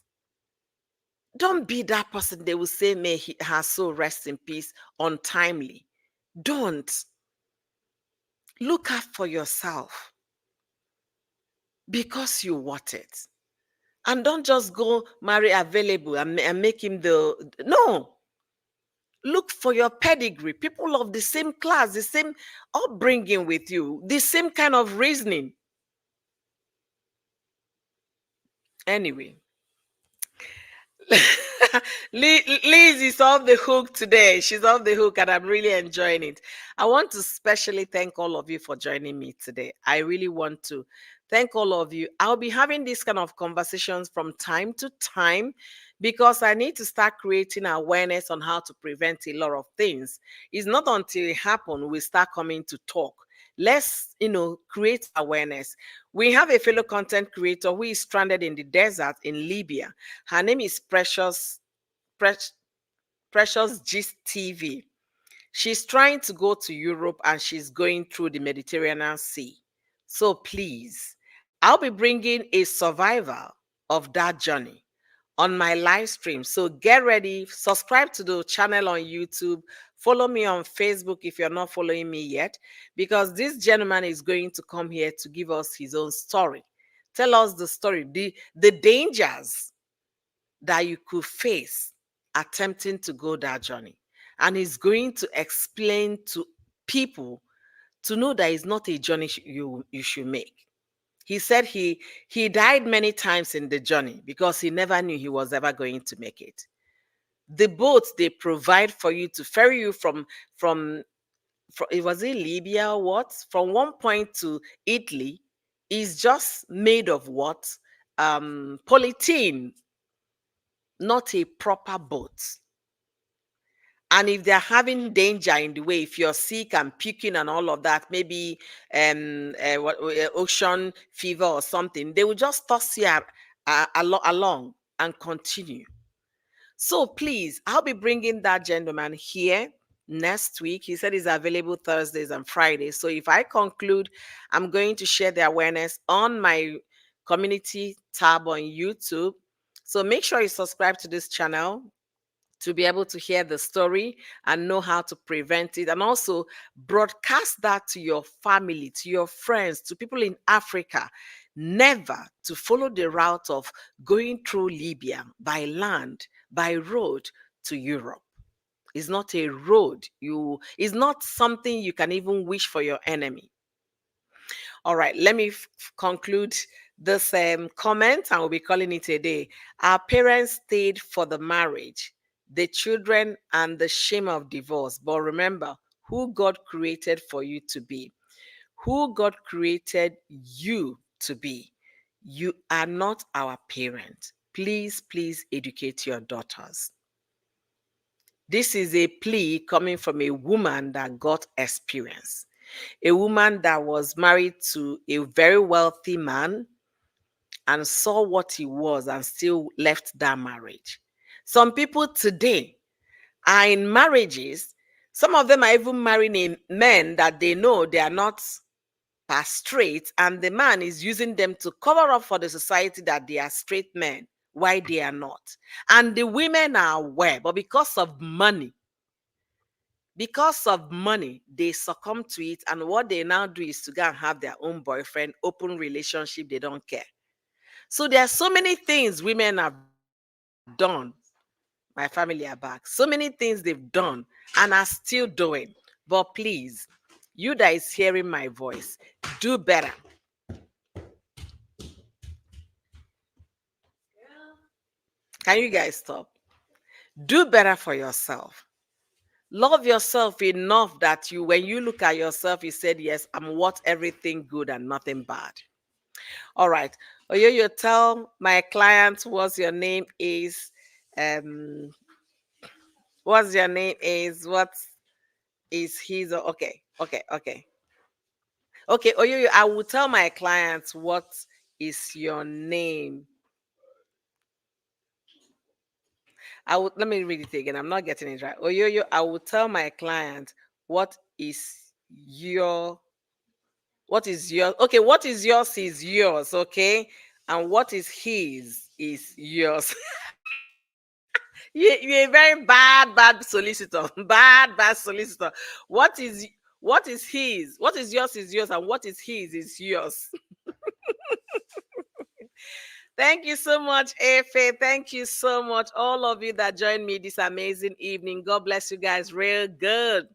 Don't be that person they will say, may her soul rest in peace, untimely. Don't. Look out for yourself because you want it. And don't just go marry available and make him the. No. Look for your pedigree, people of the same class, the same upbringing with you, the same kind of reasoning. Anyway, Liz is off the hook today. She's off the hook, and I'm really enjoying it. I want to specially thank all of you for joining me today. I really want to thank all of you. I'll be having these kind of conversations from time to time because I need to start creating awareness on how to prevent a lot of things. It's not until it happens we start coming to talk. Let's, create awareness. We have a fellow content creator who is stranded in the desert in Libya. Her name is Precious Gist TV. She's trying to go to Europe and she's going through the Mediterranean Sea. So please, I'll be bringing a survival of that journey on my live stream. So get ready, subscribe to the channel on YouTube, follow me on Facebook if you're not following me yet, because this gentleman is going to come here to give us his own story. Tell us the story, the dangers that you could face attempting to go that journey. And he's going to explain to people to know that it's not a journey you should make. He said he died many times in the journey because he never knew he was ever going to make it. The boats they provide for you to ferry you from it was in Libya or what? From one point to Italy is just made of what? Polythene, not a proper boat. And if they're having danger in the way, if you're sick and puking and all of that, maybe ocean fever or something, they will just toss you along and continue. So please, I'll be bringing that gentleman here next week. He said he's available Thursdays and Fridays. So if I conclude, I'm going to share the awareness on my community tab on YouTube. So make sure you subscribe to this channel to be able to hear the story and know how to prevent it, and also broadcast that to your family, to your friends, to people in Africa. Never to follow the route of going through Libya by land, by road to Europe. It's not a road. It's not something you can even wish for your enemy. All right, let me conclude this comment and we'll be calling it a day. Our parents stayed for the marriage, the children, and the shame of divorce. But remember who God created for you to be, who God created you to be. You are not our parent. Please, please educate your daughters. This is a plea coming from a woman that got experience, a woman that was married to a very wealthy man and saw what he was and still left that marriage. Some people today are in marriages. Some of them are even marrying men that they know they are not past straight, and the man is using them to cover up for the society that they are straight men, why they are not. And the women are aware, but because of money, they succumb to it. And what they now do is to go and have their own boyfriend, open relationship. They don't care. So there are so many things women have done. My family are back. So many things they've done and are still doing. But please, you that is hearing my voice, do better. Can you guys stop? Do better for yourself. Love yourself enough that you, when you look at yourself, you said, yes, I'm worth everything good and nothing bad. All right. You tell my clients what's your name is. Um, what's your name is. What is his? Okay. Okay. Okay. Okay. I will tell my clients what is your name. Let me read it again. I'm not getting it right. I will tell my client what is your what is yours. Okay, what is yours is yours, okay? And what is yours. You're a very bad solicitor. Bad solicitor. What is what is his? What is yours, and what is yours. Thank you so much, Efe. Thank you so much, all of you that joined me this amazing evening. God bless you guys real good.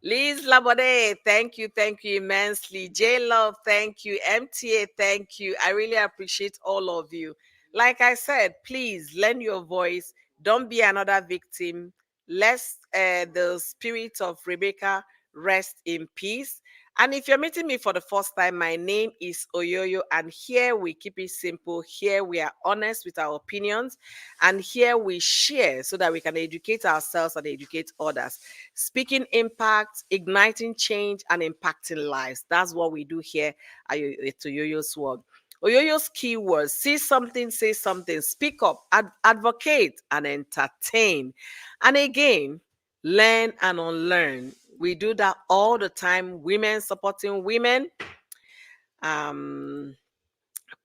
Liz Labode, thank you immensely. J Love, thank you. MTA, thank you. I really appreciate all of you. Like I said, please lend your voice. Don't be another victim. Let the spirit of Rebecca rest in peace. And if you're meeting me for the first time, my name is Oyoyo, and here we keep it simple. Here we are honest with our opinions, and here we share so that we can educate ourselves and educate others. Speaking impact, igniting change, and impacting lives. That's what we do here at Oyoyo's World. Oyoyo's keywords: see something, say something, speak up, advocate, and entertain. And again, learn and unlearn. We do that all the time. Women supporting women. Um,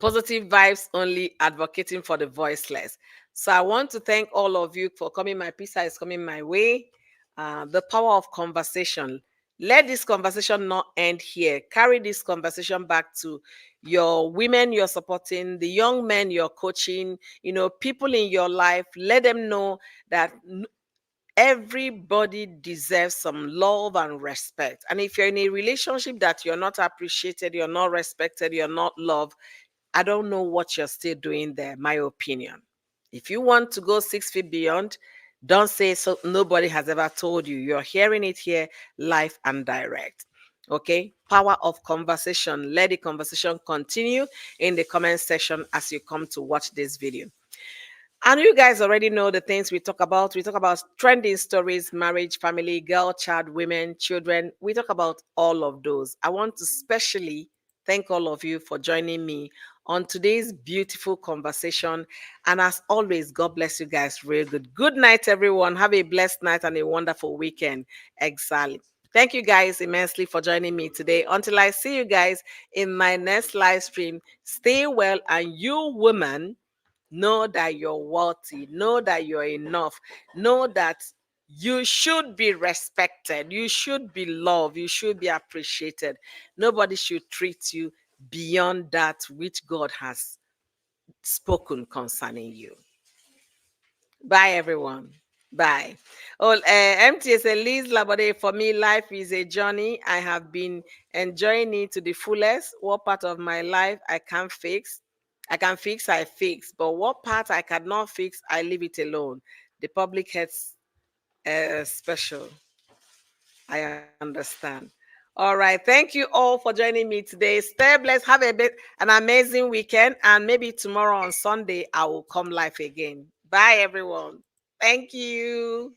Positive vibes only, advocating for the voiceless. So I want to thank all of you for coming. My pizza is coming my way. The power of conversation. Let this conversation not end here. Carry this conversation back to your women you're supporting, the young men you're coaching, people in your life. Let them know that everybody deserves some love and respect. And if you're in a relationship that you're not appreciated, you're not respected, you're not loved, I don't know what you're still doing there, my opinion. If you want to go 6 feet beyond, don't say so. Nobody has ever told you. You're hearing it here, live and direct. Okay, power of conversation. Let the conversation continue in the comment section as you come to watch this video. And you guys already know the things we talk about. We talk about trending stories, marriage, family, girl, child, women, children. We talk about all of those. I want to specially thank all of you for joining me on today's beautiful conversation. And as always, God bless you guys real good. Good night, everyone. Have a blessed night and a wonderful weekend. Exactly. Thank you guys immensely for joining me today. Until I see you guys in my next live stream, stay well. And you, woman, know that you're worthy, know that you're enough, know that you should be respected, you should be loved, you should be appreciated. Nobody should treat you beyond that which God has spoken concerning you. Bye, everyone. Bye. Oh, MTS Liz Labode, for me, life is a journey. I have been enjoying it to the fullest. What part of my life I can't fix? I can fix, I fix. But what part I cannot fix, I leave it alone. The public health special. I understand. All right. Thank you all for joining me today. Stay blessed. Have an amazing weekend. And maybe tomorrow on Sunday, I will come live again. Bye, everyone. Thank you.